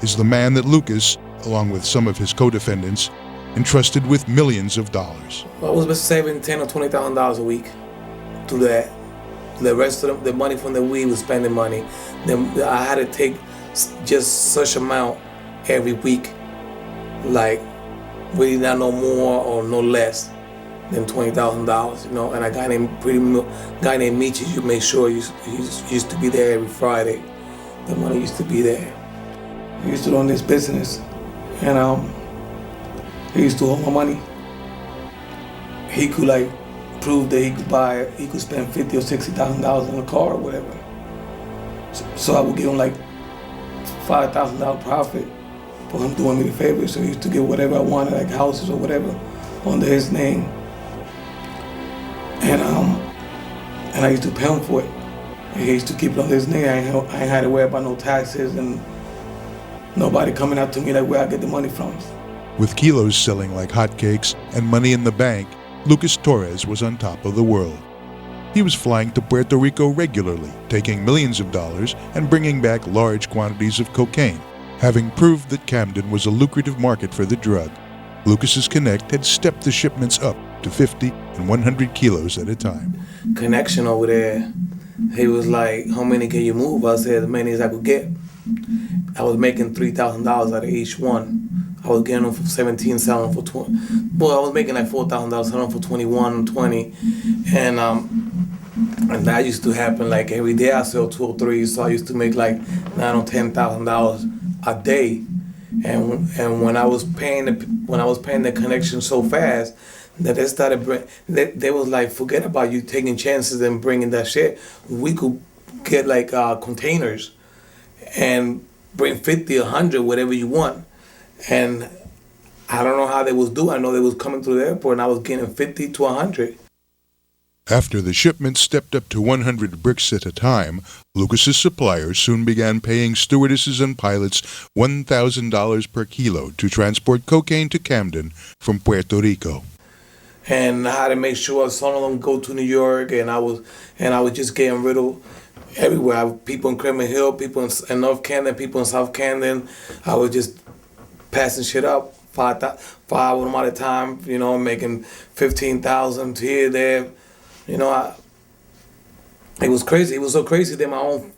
is the man that Lucas, along with some of his co-defendants, entrusted with millions of dollars. I was saving $10,000 or $20,000 a week to that. The rest of the money from the weed was spending money. Then I had to take just such amount every week, like really not no more or no less than $20,000, you know. And a guy named Michi, you make sure he used to be there every Friday. The money used to be there. He used to run this business, and he used to hold my money. He could like prove that he could spend $50,000 or $60,000 on a car or whatever. So I would give him like $5,000 profit for him doing me the favor. So he used to get whatever I wanted, like houses or whatever, under his name. And I used to pay him for it. And he used to keep it under his name. I ain't had to worry about no taxes and nobody coming out to me like where I get the money from. With kilos selling like hotcakes and money in the bank, Lucas Torres was on top of the world. He was flying to Puerto Rico regularly, taking millions of dollars and bringing back large quantities of cocaine. Having proved that Camden was a lucrative market for the drug, Lucas's Connect had stepped the shipments up to 50 and 100 kilos at a time. Connection over there, he was like, how many can you move? I said, as many as I could get. I was making $3,000 out of each one. I was getting them for 17, selling for 20. Boy, I was making like $4,000, selling for 21, 20. And that used to happen like every day. I sell 2 or 3, so I used to make like $9,000 or $10,000 a day. And when I was paying the connection so fast that they started they was like, forget about you taking chances and bringing that shit. We could get like containers and bring 50, 100, whatever you want. And I don't know how they was doing. I know they was coming through the airport and I was getting 50 to 100. After the shipments stepped up to 100 bricks at a time, Lucas's suppliers soon began paying stewardesses and pilots $1,000 per kilo to transport cocaine to Camden from Puerto Rico. And I had to make sure some of them go to New York, and I was just getting rid of everywhere. People in Crescent Hill, people in North Camden, people in South Camden. I was just passing shit up, 5 of them at a time, you know, making 15,000 here, there. You know, it was crazy. It was so crazy that my own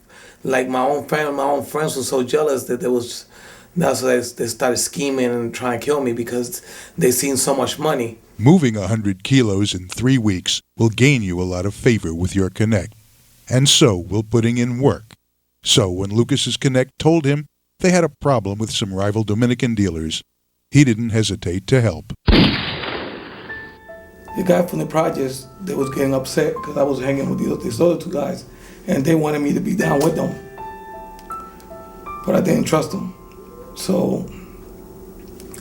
family, my own friends were so jealous that that's why they started scheming and trying to kill me because they seen so much money. Moving 100 kilos in 3 weeks will gain you a lot of favor with your Connect, and so will putting in work. So when Lucas's Connect told him they had a problem with some rival Dominican dealers, he didn't hesitate to help. The guy from the projects, they was getting upset because I was hanging with these other 2 guys, and they wanted me to be down with them. But I didn't trust them. So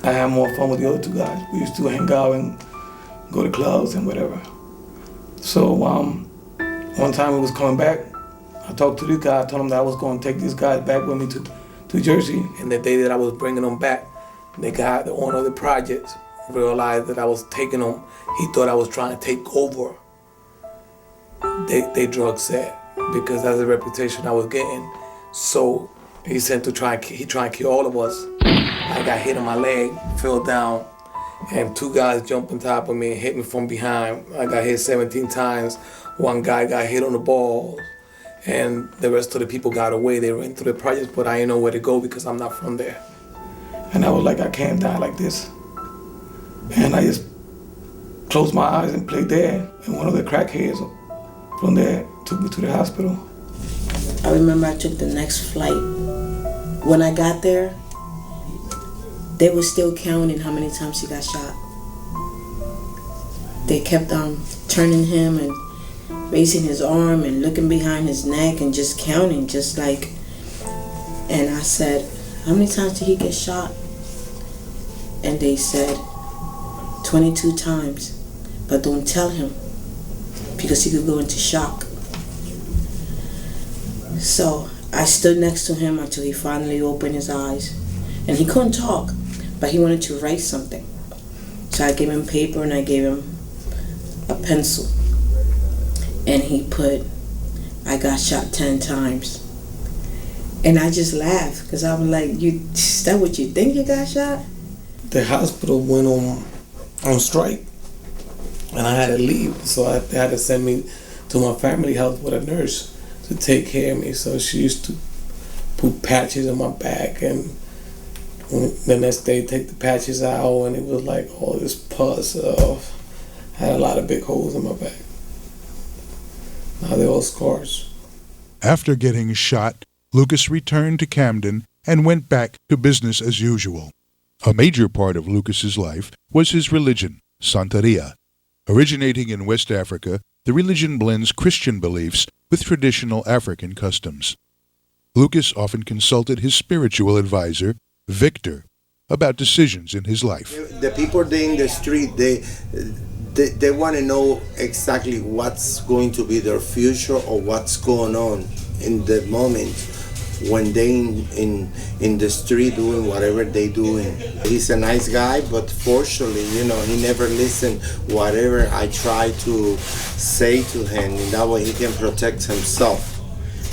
I had more fun with the other 2 guys. We used to hang out and go to clubs and whatever. So one time he was coming back, I talked to this guy, I told him that I was going to take this guy back with me to Jersey. And the day that I was bringing him back, the guy, the owner of the project, realized that I was taking him. He thought I was trying to take over they drug set because that's the reputation I was getting. So he sent to try and kill all of us. I got hit on my leg, fell down, and 2 guys jumped on top of me and hit me from behind. I got hit 17 times. One guy got hit on the balls, and the rest of the people got away. They ran through the project, but I didn't know where to go because I'm not from there. And I was like, I can't die like this. And I just closed my eyes and played dead. And one of the crackheads from there took me to the hospital. I remember I took the next flight. When I got there, they were still counting how many times he got shot. They kept turning him and raising his arm and looking behind his neck and just counting, just like. And I said, how many times did he get shot? And they said 22 times, but don't tell him because he could go into shock. So I stood next to him until he finally opened his eyes. And he couldn't talk, but he wanted to write something. So I gave him paper and I gave him a pencil. And he put, I got shot 10 times. And I just laughed because I was like, is that what you think you got shot? The hospital went on strike and I had to leave. So they had to send me to my family house with a nurse to take care of me. So she used to put patches on my back, and the next day take the patches out, and it was like all this pus. I had a lot of big holes in my back. Now they're all scars. After getting shot, Lucas returned to Camden and went back to business as usual. A major part of Lucas's life was his religion, Santeria. Originating in West Africa, the religion blends Christian beliefs with traditional African customs. Lucas often consulted his spiritual advisor, Victor, about decisions in his life. The people in the street, they want to know exactly what's going to be their future or what's going on in the moment when they in the street doing whatever they doing. He's a nice guy, but fortunately, he never listened whatever I try to say to him. In that way he can protect himself.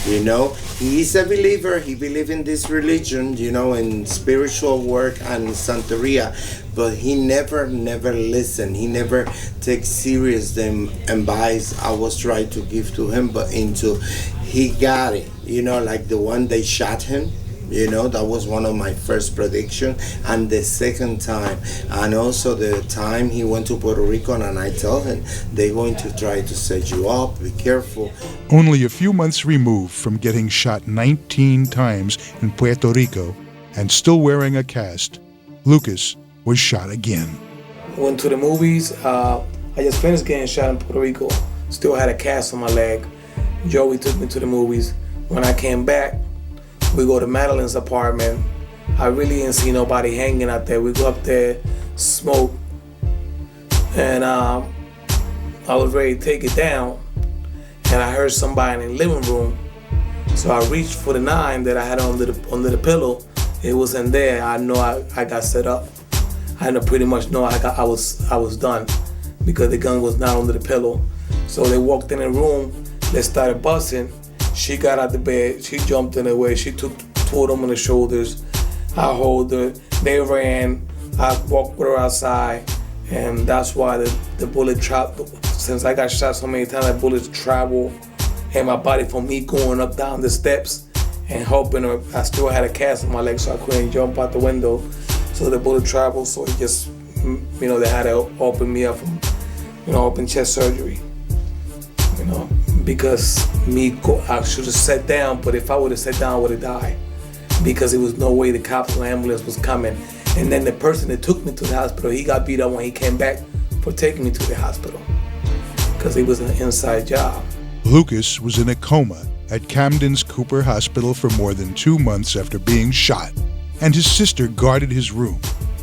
He is a believer. He believes in this religion, in spiritual work and Santeria, but he never listened. He never takes serious the advice I was trying to give to him, but he got it. Like the one they shot him, that was one of my first predictions, and the second time, and also the time he went to Puerto Rico, and I told him, they're going to try to set you up, be careful. Only a few months removed from getting shot 19 times in Puerto Rico and still wearing a cast, Lucas was shot again. Went to the movies. I just finished getting shot in Puerto Rico. Still had a cast on my leg. Joey took me to the movies. When I came back, we go to Madeline's apartment. I really didn't see nobody hanging out there. We go up there, smoke, and I was ready to take it down, and I heard somebody in the living room. So I reached for the 9 that I had under the pillow. It wasn't there. I know I got set up. I pretty much know I was done because the gun was not under the pillow. So they walked in the room. They started busting. She got out the bed. She jumped in the way. She took 2 of them on the shoulders. I hold her. They ran. I walked with her outside, and that's why the bullet traveled. Since I got shot so many times, that bullet traveled in my body from me going up down the steps and helping her. I still had a cast on my leg, so I couldn't jump out the window. So the bullet traveled. So it just, they had to open me up from, open chest surgery. Because I should have sat down, but if I would have sat down, I would have died. Because there was no way the cops and the ambulance was coming. And then the person that took me to the hospital, he got beat up when he came back for taking me to the hospital. Because it was an inside job. Lucas was in a coma at Camden's Cooper Hospital for more than 2 months after being shot, and his sister guarded his room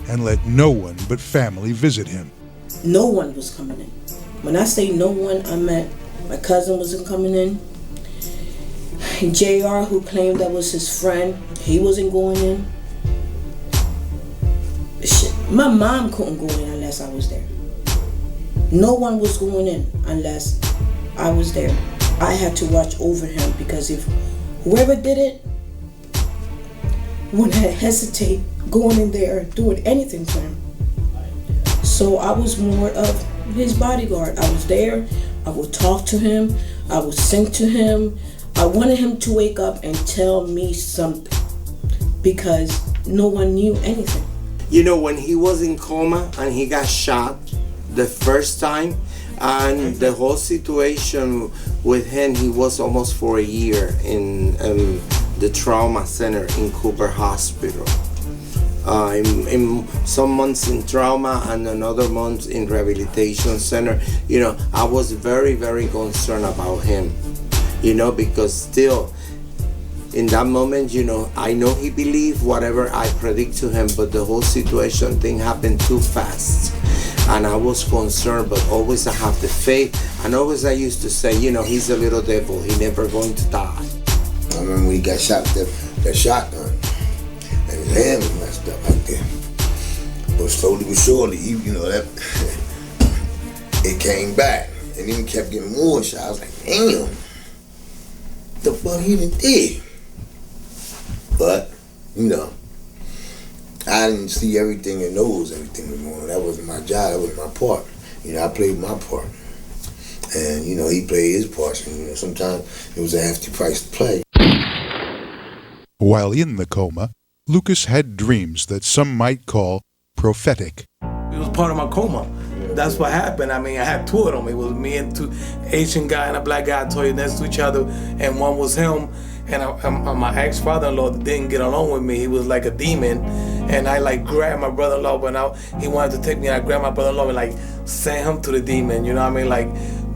and let no one but family visit him. No one was coming in. When I say no one, I meant my cousin wasn't coming in. JR, who claimed that was his friend, he wasn't going in. Shit. My mom couldn't go in unless I was there. No one was going in unless I was there. I had to watch over him because if whoever did it wouldn't hesitate going in there doing anything to him. So I was more of his bodyguard. I was there. I would talk to him. I would sing to him. I wanted him to wake up and tell me something because no one knew anything. You know, when he was in coma and he got shot the first time, and the whole situation with him, he was almost for a year in the trauma center in Cooper Hospital. In some months in trauma and another month in rehabilitation center. You know, I was very, very concerned about him, you know, because still in that moment, you know, I know he believed whatever I predict to him, but the whole situation thing happened too fast. And I was concerned, but always I have the faith. And always I used to say, you know, he's a little devil. He never going to die. I remember when he got shot with that shotgun, and his hand was messed up right there. But slowly but surely, you know, that it came back, and then he kept getting more shots. I was like, damn, the fuck he done did? But, you know, I didn't see everything and knows everything was going on. That wasn't my job, that was my part. You know, I played my part. And, you know, he played his part. And, you know, sometimes it was a hefty price to play. While in the coma, Lucas had dreams that some might call prophetic. It was part of my coma. That's what happened. I mean, I had two of them. It was me and two Asian guy and a black guy toying next to each other, and one was him. And my ex-father-in-law didn't get along with me. He was like a demon. And I like grabbed my brother-in-law when he wanted to take me. I grabbed my brother-in-law and like sent him to the demon. You know what I mean? Like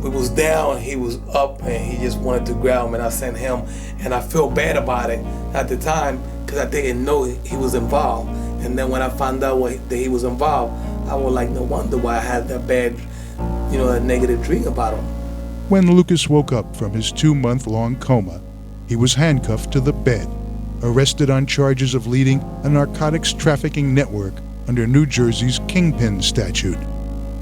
we was down, he was up, and he just wanted to grab him. And I sent him. And I felt bad about it at the time because I didn't know he was involved. And then when I found out that he was involved, I was like, no wonder why I had that bad, you know, that negative dream about him. When Lucas woke up from his 2-month-long coma, he was handcuffed to the bed, arrested on charges of leading a narcotics trafficking network under New Jersey's Kingpin statute.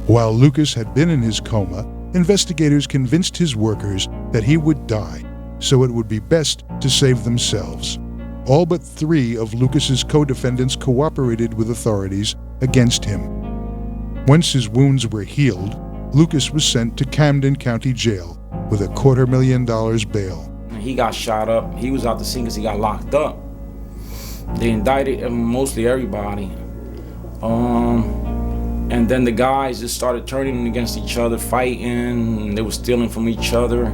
While Lucas had been in his coma, investigators convinced his workers that he would die, so it would be best to save themselves. All but 3 of Lucas's co-defendants cooperated with authorities against him. Once his wounds were healed, Lucas was sent to Camden County Jail with $250,000 bail. He got shot up. He was out the scene because he got locked up. They indicted mostly everybody. And then the guys just started turning against each other, fighting. They were stealing from each other.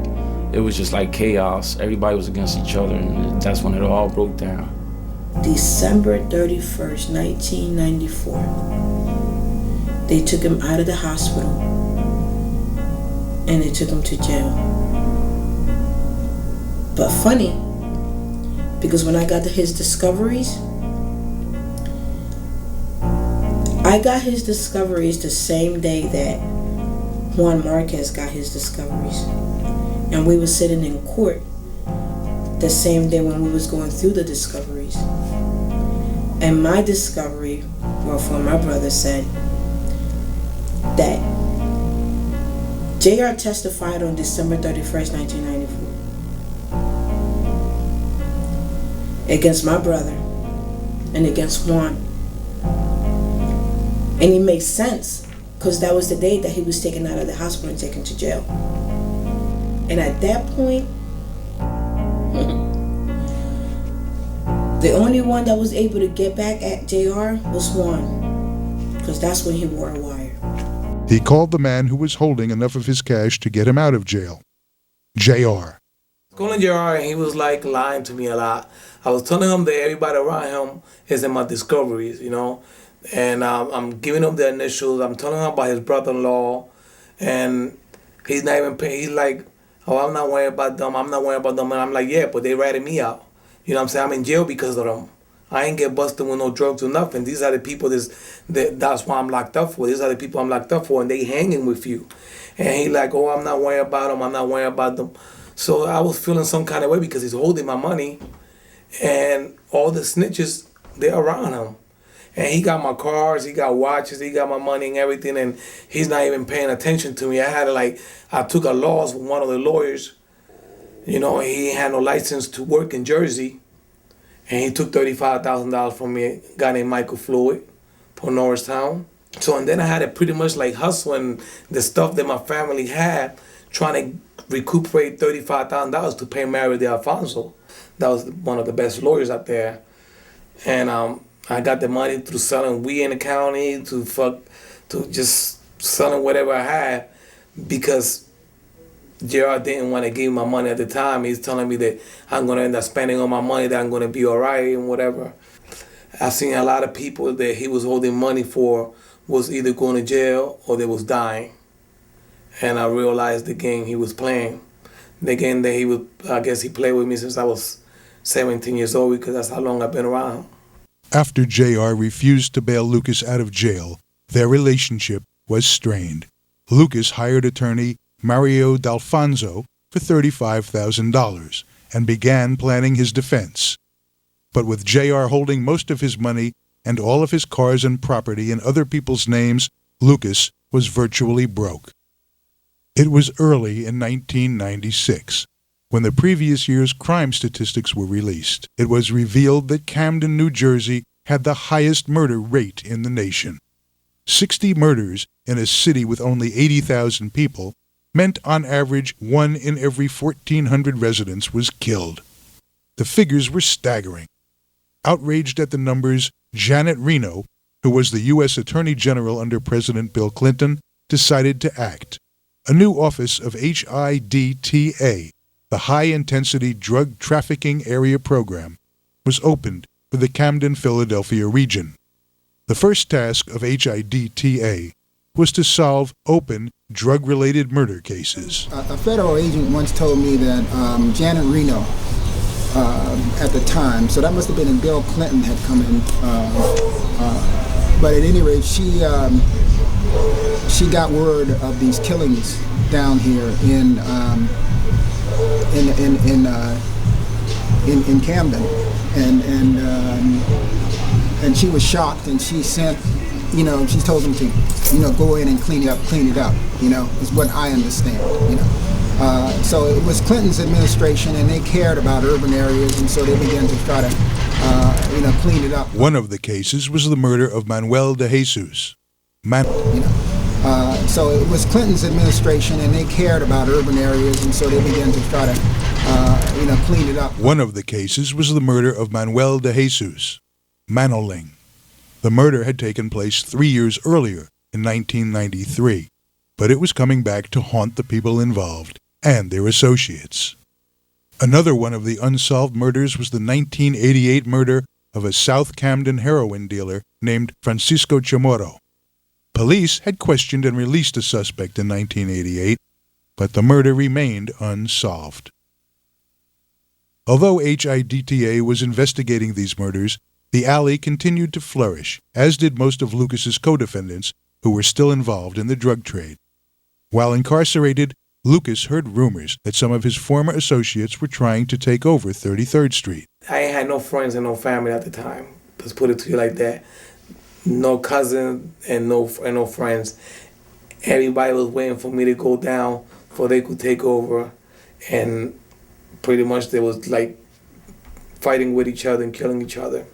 It was just like chaos. Everybody was against each other, and that's when it all broke down. December 31st, 1994. They took him out of the hospital, and they took him to jail. But funny, because when I got his discoveries, the same day that Juan Marquez got his discoveries. And we were sitting in court the same day when we was going through the discoveries. And my discovery, well, from my brother, said that JR testified on December 31st, 1994. Against my brother and against Juan. And it makes sense because that was the day that he was taken out of the hospital and taken to jail. And at that point, the only one that was able to get back at JR was Juan, because that's when he wore a wire. He called the man who was holding enough of his cash to get him out of jail. JR. Calling JR, and he was like lying to me a lot. I was telling him that everybody around him is in my discoveries, you know. And I'm giving him the initials. I'm telling him about his brother-in-law. And he's not even paying. He's like, oh, I'm not worried about them. I'm not worried about them. And I'm like, yeah, but they ratted me out. You know what I'm saying? I'm in jail because of them. I ain't get busted with no drugs or nothing. These are the people that's why I'm locked up for. These are the people I'm locked up for, and they hanging with you. And he like, oh, I'm not worried about them. I'm not worried about them. So I was feeling some kind of way because he's holding my money. And all the snitches, they're around him. And he got my cars, he got watches, he got my money and everything, and he's not even paying attention to me. I took a loss from one of the lawyers. You know, he had no license to work in Jersey. And he took $35,000 from me, a guy named Michael Floyd from Norristown. So, and then I had to pretty much like hustling the stuff that my family had, trying to recuperate $35,000 to pay Mary de Alfonso. That was one of the best lawyers out there. And I got the money through selling weed in the county, to just selling whatever I had, because JR didn't want to give me my money at the time. He's telling me that I'm going to end up spending all my money, that I'm going to be all right and whatever. I've seen a lot of people that he was holding money for was either going to jail or they was dying. And I realized the game he was playing. The game that I guess he played with me since I was 17 years old, because that's how long I've been around. After JR refused to bail Lucas out of jail, their relationship was strained. Lucas hired attorney Mario D'Alfonso for $35,000 and began planning his defense. But with JR holding most of his money and all of his cars and property in other people's names, Lucas was virtually broke. It was early in 1996. When the previous year's crime statistics were released, it was revealed that Camden, New Jersey had the highest murder rate in the nation. 60 murders in a city with only 80,000 people meant on average 1 in every 1,400 residents was killed. The figures were staggering. Outraged at the numbers, Janet Reno, who was the U.S. Attorney General under President Bill Clinton, decided to act. A new office of HIDTA, the High-Intensity Drug Trafficking Area Program, was opened for the Camden, Philadelphia region. The first task of HIDTA was to solve open drug-related murder cases. A federal agent once told me that Janet Reno, at the time, so that must have been when Bill Clinton had come in, but at any rate, she got word of these killings down here in Camden, and she was shocked, and she sent, she told them to, go in and clean it up, is what I understand, So it was Clinton's administration, and they cared about urban areas, and so they began to try to, clean it up. One of the cases was the murder of Manuel de Jesus. So it was Clinton's administration, and they cared about urban areas, and so they began to try to, clean it up. One of the cases was the murder of Manuel de Jesus, Manoling. The murder had taken place 3 years earlier, in 1993, but it was coming back to haunt the people involved and their associates. Another one of the unsolved murders was the 1988 murder of a South Camden heroin dealer named Francisco Chamorro. Police had questioned and released a suspect in 1988, but the murder remained unsolved. Although HIDTA was investigating these murders, the alley continued to flourish, as did most of Lucas's co-defendants who were still involved in the drug trade. While incarcerated, Lucas heard rumors that some of his former associates were trying to take over 33rd Street. I ain't had no friends and no family at the time. Let's put it to you like that. No cousin and no friends. Everybody was waiting for me to go down before they could take over, and pretty much they was like fighting with each other and killing each other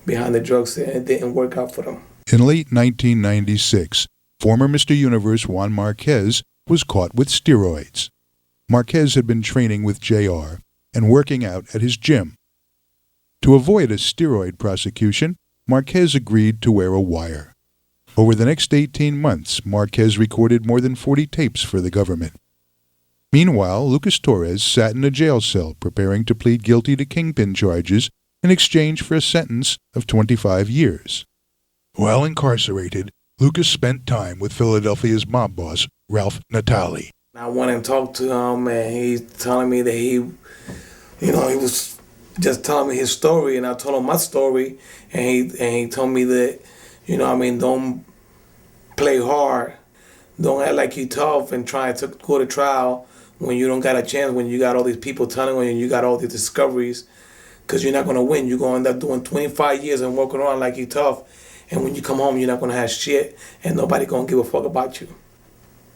behind the drugs, and it didn't work out for them. In late 1996, former Mr. Universe Juan Marquez was caught with steroids. Marquez had been training with JR and working out at his gym. To avoid a steroid prosecution, Marquez agreed to wear a wire. Over the next 18 months, Marquez recorded more than 40 tapes for the government. Meanwhile, Lucas Torres sat in a jail cell preparing to plead guilty to kingpin charges in exchange for a sentence of 25 years. While incarcerated, Lucas spent time with Philadelphia's mob boss, Ralph Natale. I went and talked to him, and he's telling me that he was just telling me his story, and I told him my story, and he told me that, don't play hard, don't act like you tough and try to go to trial when you don't got a chance, when you got all these people telling you and you got all these discoveries, because you're not going to win. You're going to end up doing 25 years and walking around like you tough, and when you come home, you're not going to have shit, and nobody going to give a fuck about you.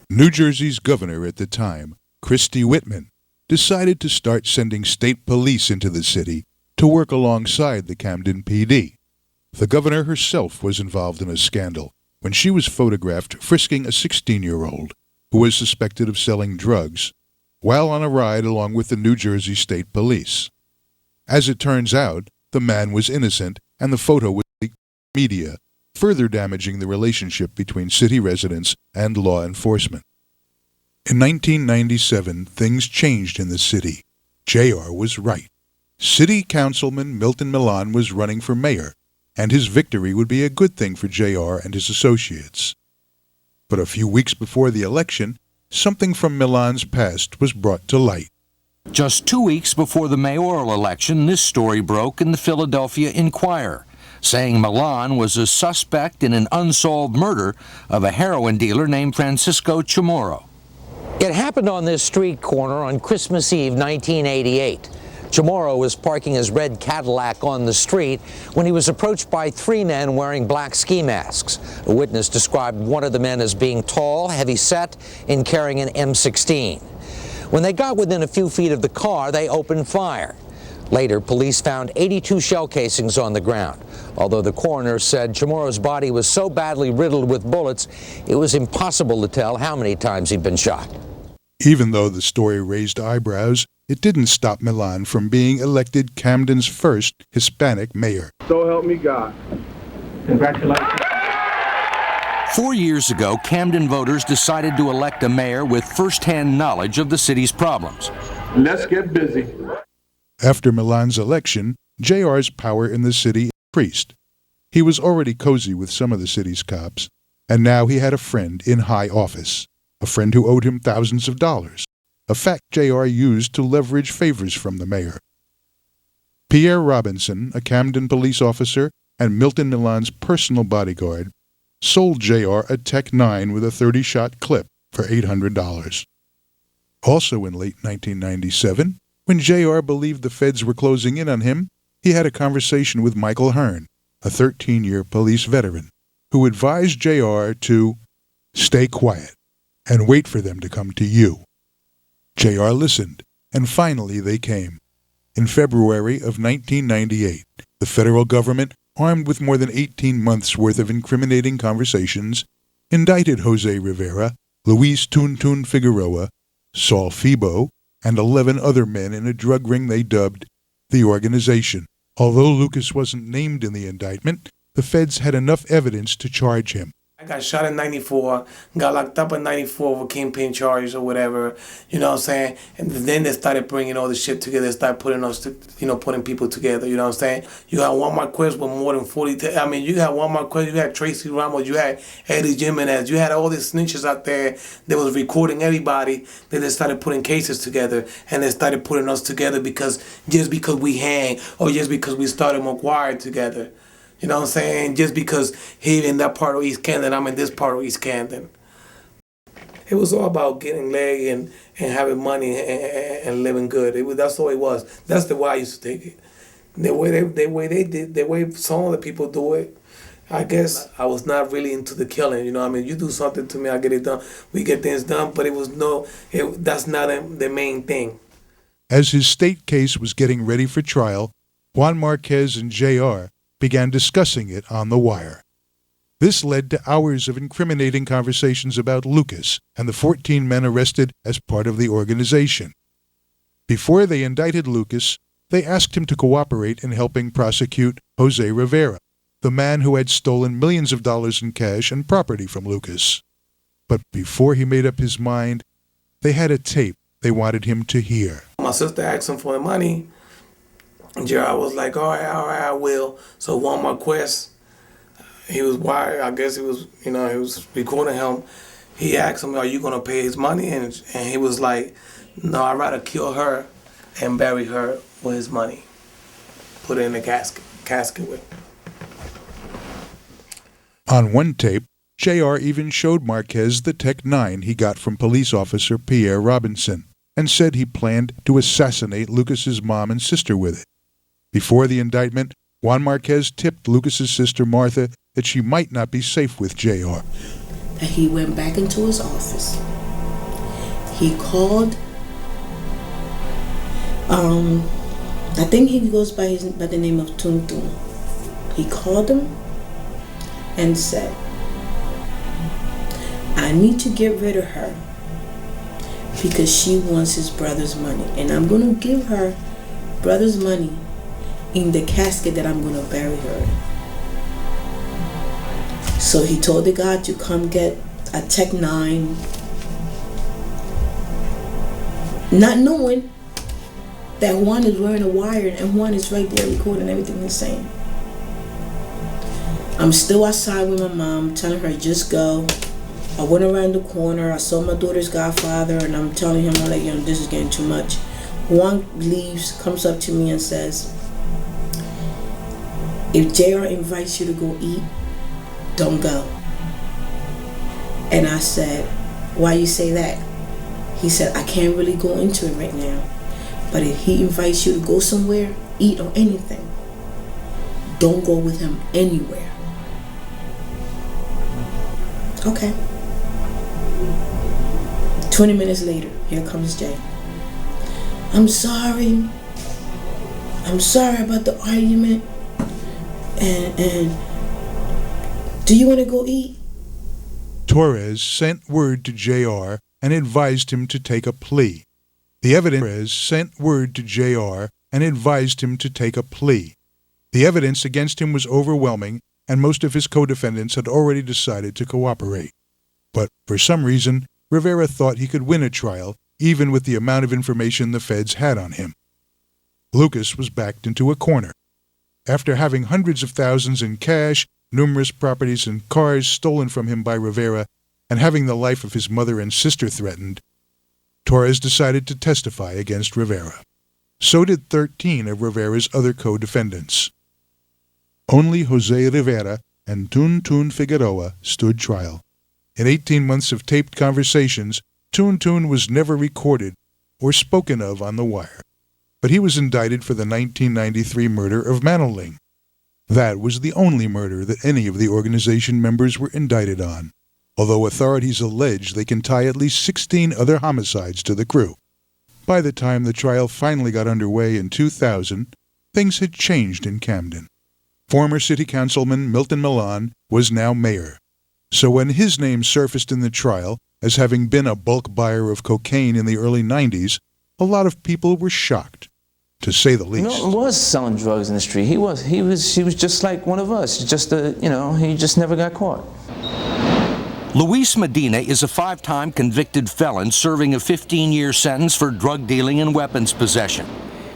New Jersey's governor at the time, Christie Whitman, decided to start sending state police into the city to work alongside the Camden PD. The governor herself was involved in a scandal when she was photographed frisking a 16-year-old who was suspected of selling drugs while on a ride along with the New Jersey State Police. As it turns out, the man was innocent and the photo was media, further damaging the relationship between city residents and law enforcement. In 1997, things changed in the city. J.R. was right. City Councilman Milton Milan was running for mayor, and his victory would be a good thing for J.R. and his associates. But a few weeks before the election, something from Milan's past was brought to light. Just 2 weeks before the mayoral election, this story broke in the Philadelphia Inquirer, saying Milan was a suspect in an unsolved murder of a heroin dealer named Francisco Chamorro. It happened on this street corner on Christmas Eve, 1988. Chamorro was parking his red Cadillac on the street when he was approached by 3 men wearing black ski masks. A witness described one of the men as being tall, heavy-set, and carrying an M16. When they got within a few feet of the car, they opened fire. Later, police found 82 shell casings on the ground. Although the coroner said Chamorro's body was so badly riddled with bullets, it was impossible to tell how many times he'd been shot. Even though the story raised eyebrows, it didn't stop Milan from being elected Camden's first Hispanic mayor. So help me God. Congratulations. 4 years ago, Camden voters decided to elect a mayor with first-hand knowledge of the city's problems. Let's get busy. After Milan's election, J.R.'s power in the city increased. He was already cozy with some of the city's cops, and now he had a friend in high office, a friend who owed him thousands of dollars, a fact J.R. used to leverage favors from the mayor. Pierre Robinson, a Camden police officer and Milton Milan's personal bodyguard, sold J.R. a Tech 9 with a 30-shot clip for $800. Also in late 1997, when J.R. believed the feds were closing in on him, he had a conversation with Michael Hearn, a 13-year police veteran, who advised J.R. to stay quiet and wait for them to come to you. J.R. listened, and finally they came. In February of 1998, the federal government, armed with more than 18 months' worth of incriminating conversations, indicted Jose Rivera, Luis Tuntun Figueroa, Saul Fibo, and 11 other men in a drug ring they dubbed the Organization. Although Lucas wasn't named in the indictment, the feds had enough evidence to charge him. I got shot in 94, got locked up in 94 for kingpin charges or whatever, you know what I'm saying? And then they started bringing all the shit together, started putting us, putting people together, you know what I'm saying? You had Juan Marquez with more than 40, you had Juan Marquez, you had Tracy Ramos, you had Eddie Jimenez, you had all these snitches out there that was recording everybody, then they started putting cases together, and they started putting us together just because we hang, or just because we started McGuire together. You know what I'm saying? Just because he's in that part of East Camden, I'm in this part of East Camden. It was all about getting leg and having money and living good. That's all it was. That's the way I used to take it. The way some of the people do it, I guess I was not really into the killing. You know what I mean? You do something to me, I get it done. We get things done, but that's not the main thing. As his state case was getting ready for trial, Juan Marquez and J.R. began discussing it on the wire. This led to hours of incriminating conversations about Lucas and the 14 men arrested as part of the organization. Before they indicted Lucas, they asked him to cooperate in helping prosecute Jose Rivera, the man who had stolen millions of dollars in cash and property from Lucas. But before he made up his mind, they had a tape they wanted him to hear. My sister asked him for the money. Gerard was like, all right, I will. So Juan Marquez, he was wired. I guess he was recording him. He asked him, are you going to pay his money? And he was like, no, I'd rather kill her and bury her with his money. Put it in a casket with. On one tape, J.R. even showed Marquez the Tech 9 he got from police officer Pierre Robinson and said he planned to assassinate Lucas's mom and sister with it. Before the indictment, Juan Marquez tipped Lucas's sister Martha that she might not be safe with J.R. He went back into his office. He called, I think he goes by the name of Tuntun. He called him and said, I need to get rid of her because she wants his brother's money, and I'm going to give her brother's money in the casket that I'm going to bury her in. So he told the guy to come get a Tech 9, not knowing that one is wearing a wire and one is right there recording everything he's saying. I'm still outside with my mom, telling her, just go. I went around the corner, I saw my daughter's godfather, and I'm telling him, I'm like, this is getting too much. Juan leaves, comes up to me and says, if JR invites you to go eat, don't go. And I said, why you say that? He said, I can't really go into it right now, but if he invites you to go somewhere, eat or anything, don't go with him anywhere. Okay. 20 minutes later, here comes Jay. I'm sorry about the argument, and do you want to go eat? Torres sent word to JR and advised him to take a plea. The evidence against him was overwhelming, and most of his co-defendants had already decided to cooperate. But for some reason, Rivera thought he could win a trial, even with the amount of information the feds had on him. Lucas was backed into a corner. After having hundreds of thousands in cash, numerous properties and cars stolen from him by Rivera, and having the life of his mother and sister threatened, Torres decided to testify against Rivera. So did 13 of Rivera's other co-defendants. Only Jose Rivera and Tun Tun Figueroa stood trial. In 18 months of taped conversations, Tun Tun was never recorded or spoken of on the wire, but he was indicted for the 1993 murder of Manoling. That was the only murder that any of the organization members were indicted on, although authorities allege they can tie at least 16 other homicides to the crew. By the time the trial finally got underway in 2000, things had changed in Camden. Former City Councilman Milton Milan was now mayor. So when his name surfaced in the trial as having been a bulk buyer of cocaine in the early 90s, a lot of people were shocked, to say the least. Milton was selling drugs in the street. He was just like one of us. He just never got caught. Luis Medina is a 5-time convicted felon serving a 15-year sentence for drug dealing and weapons possession.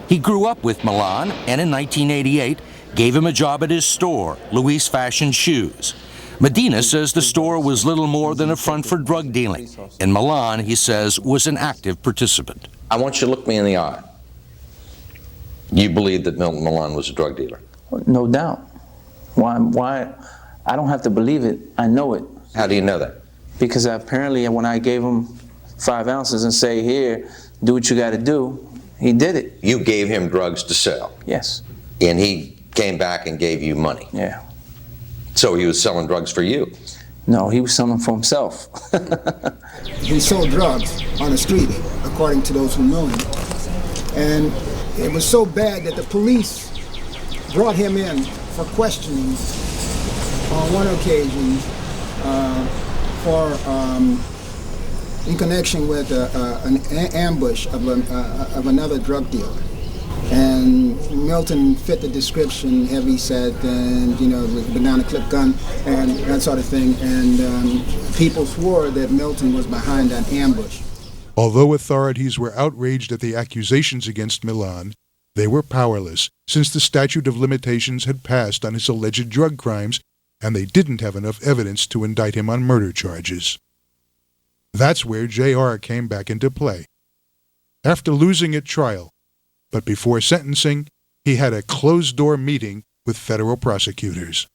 He grew up with Milan and in 1988 gave him a job at his store, Luis Fashion Shoes. Medina says the store was little more than a front for drug dealing, and Milan, he says, was an active participant. I want you to look me in the eye. You believe that Milton Milan was a drug dealer? No doubt. Why? I don't have to believe it. I know it. How do you know that? Because apparently when I gave him 5 ounces and say, here, do what you got to do, he did it. You gave him drugs to sell? Yes. And he came back and gave you money? Yeah. So he was selling drugs for you? No, he was selling for himself. He sold drugs on the street, according to those who know him. And it was so bad that the police brought him in for questioning on one occasion in connection with an ambush of another drug dealer. And Milton fit the description, heavy set, and with a banana clip gun and that sort of thing. And people swore that Milton was behind that ambush. Although authorities were outraged at the accusations against Milan, they were powerless, since the statute of limitations had passed on his alleged drug crimes, and they didn't have enough evidence to indict him on murder charges. That's where JR came back into play. After losing at trial, but before sentencing, he had a closed-door meeting with federal prosecutors.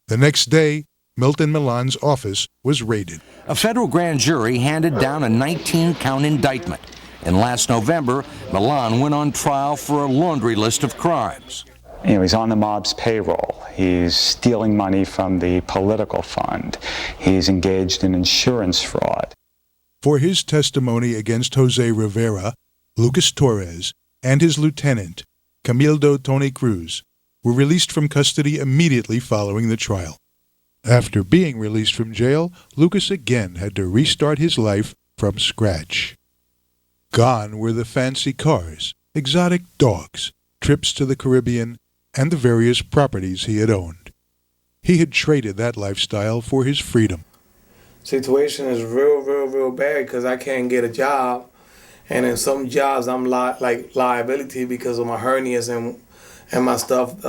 The next day, Milton Milan's office was raided. A federal grand jury handed down a 19-count indictment, and last November, Milan went on trial for a laundry list of crimes. He's on the mob's payroll. He's stealing money from the political fund. He's engaged in insurance fraud. For his testimony against Jose Rivera, Lucas Torres, and his lieutenant, Camildo Tony Cruz, were released from custody immediately following the trial. After being released from jail, Lucas again had to restart his life from scratch. Gone were the fancy cars, exotic dogs, trips to the Caribbean, and the various properties he had owned. He had traded that lifestyle for his freedom. Situation is real bad because I can't get a job, and in some jobs I'm like liability because of my hernias and my stuff.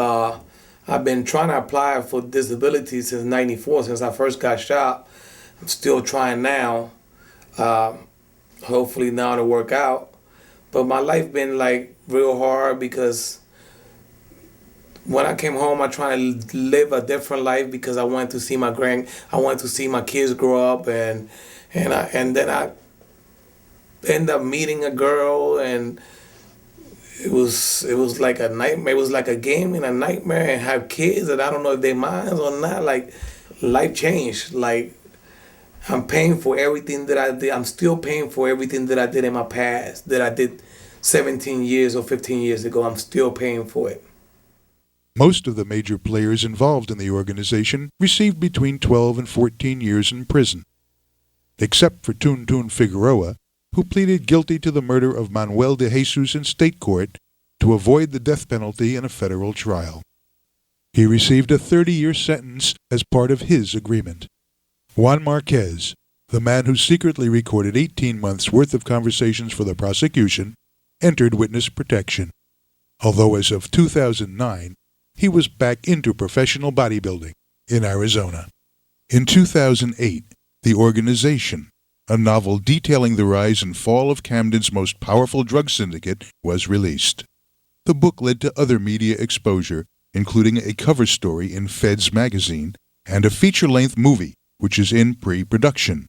I've been trying to apply for disability since '94, since I first got shot. I'm still trying now. Hopefully now to work out. But my life been like real hard because when I came home, I tried to live a different life because I wanted to see I wanted to see my kids grow up, and then I ended up meeting a girl, and it was like a nightmare. It was like a game and a nightmare, and have kids, and I don't know if they minds or not. Like, life changed. Like, I'm paying for everything that I did. I'm still paying for everything that I did in my past, that I did 17 years or 15 years ago. I'm still paying for it. Most of the major players involved in the organization received between 12 and 14 years in prison, except for Tuntun Figueroa, who pleaded guilty to the murder of Manuel de Jesus in state court to avoid the death penalty in a federal trial. He received a 30-year sentence as part of his agreement. Juan Marquez, the man who secretly recorded 18 months' worth of conversations for the prosecution, entered witness protection, although as of 2009, he was back into professional bodybuilding in Arizona. In 2008, The Organization, a novel detailing the rise and fall of Camden's most powerful drug syndicate, was released. The book led to other media exposure, including a cover story in Feds magazine and a feature-length movie, which is in pre-production.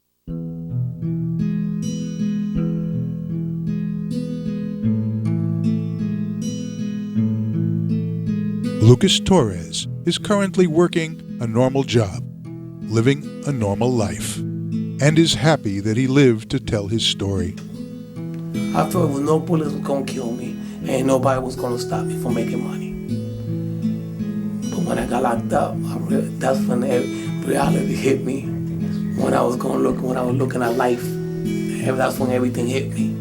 Lucas Torres is currently working a normal job, living a normal life, and is happy that he lived to tell his story. I thought no bullets was gonna kill me, and nobody was gonna stop me from making money. But when I got locked up, that's when reality hit me. When I was looking at life, that's when everything hit me.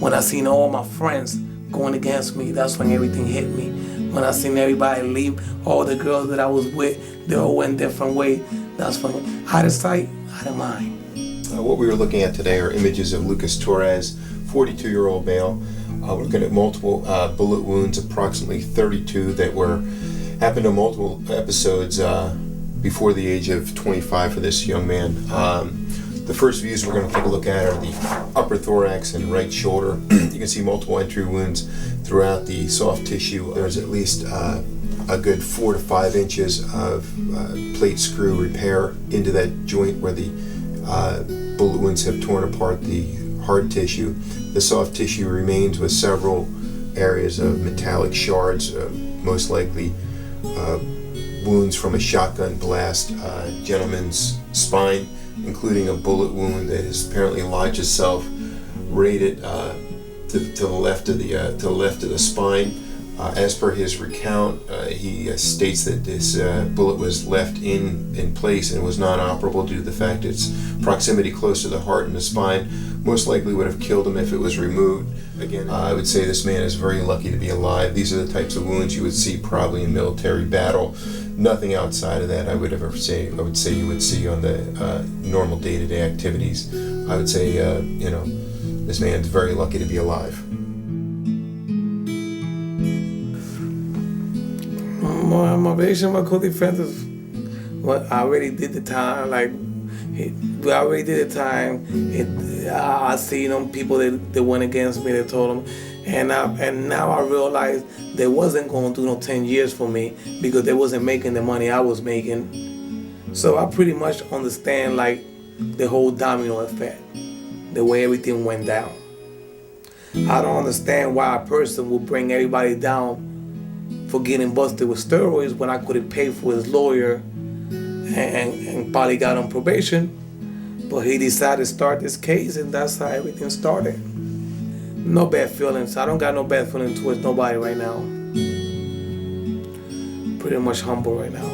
When I seen all my friends going against me, that's when everything hit me. When I seen everybody leave, all the girls that I was with, they all went different way. That's when, out of sight, out of mind. What we were looking at today are images of Lucas Torres, 42-year-old male. We're looking at multiple bullet wounds, approximately 32 that happened in multiple episodes before the age of 25 for this young man. The first views we're going to take a look at are the upper thorax and right shoulder. You can see multiple entry wounds throughout the soft tissue. There's at least a good 4 to 5 inches of plate screw repair into that joint where the bullet wounds have torn apart the hard tissue. The soft tissue remains with several areas of metallic shards, most likely wounds from a shotgun blast, gentleman's spine, including a bullet wound that has apparently lodged itself rated to the left of the spine. As per his recount, he states that this bullet was left in place and was non-operable due to the fact its proximity close to the heart and the spine most likely would have killed him if it was removed. Again, I would say this man is very lucky to be alive. These are the types of wounds you would see probably in military battle. Nothing outside of that I would say you would see on the normal day-to-day activities. I would say, this man's very lucky to be alive. My motivation, my co-defense is, I already did the time. I already did the time. I seen them people that went against me. They told them, and now I realize they wasn't going to do no 10 years for me because they wasn't making the money I was making. So I pretty much understand the whole domino effect, the way everything went down. I don't understand why a person would bring everybody down for getting busted with steroids when I couldn't pay for his lawyer and probably got on probation. But he decided to start this case, and that's how everything started. No bad feelings. I don't got no bad feelings towards nobody right now. Pretty much humble right now.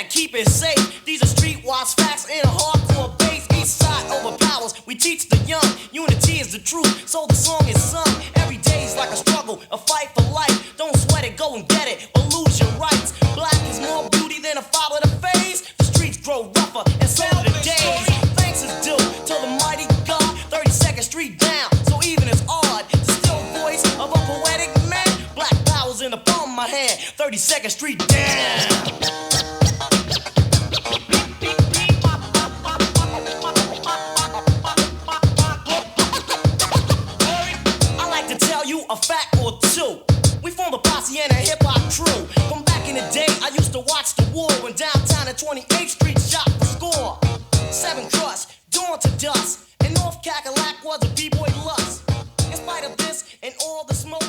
and keep it safe. These are streetwise facts in a hardcore bass. East side overpowers, we teach the young. Unity is the truth, so the song is sung. Every day's like a struggle, a fight for life. Don't sweat it, go and get it, or lose your rights. Black is more beauty than a flower to phase. The streets grow rougher, and so do the days. Thanks is due to the mighty God. 32nd Street down, so even it's odd. The still voice of a poetic man. Black power's in the palm of my hand. 32nd Street down. A fact or two. We formed a posse and a hip-hop crew. From back in the day, I used to watch the war when downtown at 28th Street shot for score. 7 Crust, dawn to dust. And North Cackalack was a b-boy lust. In spite of this and all the smoke,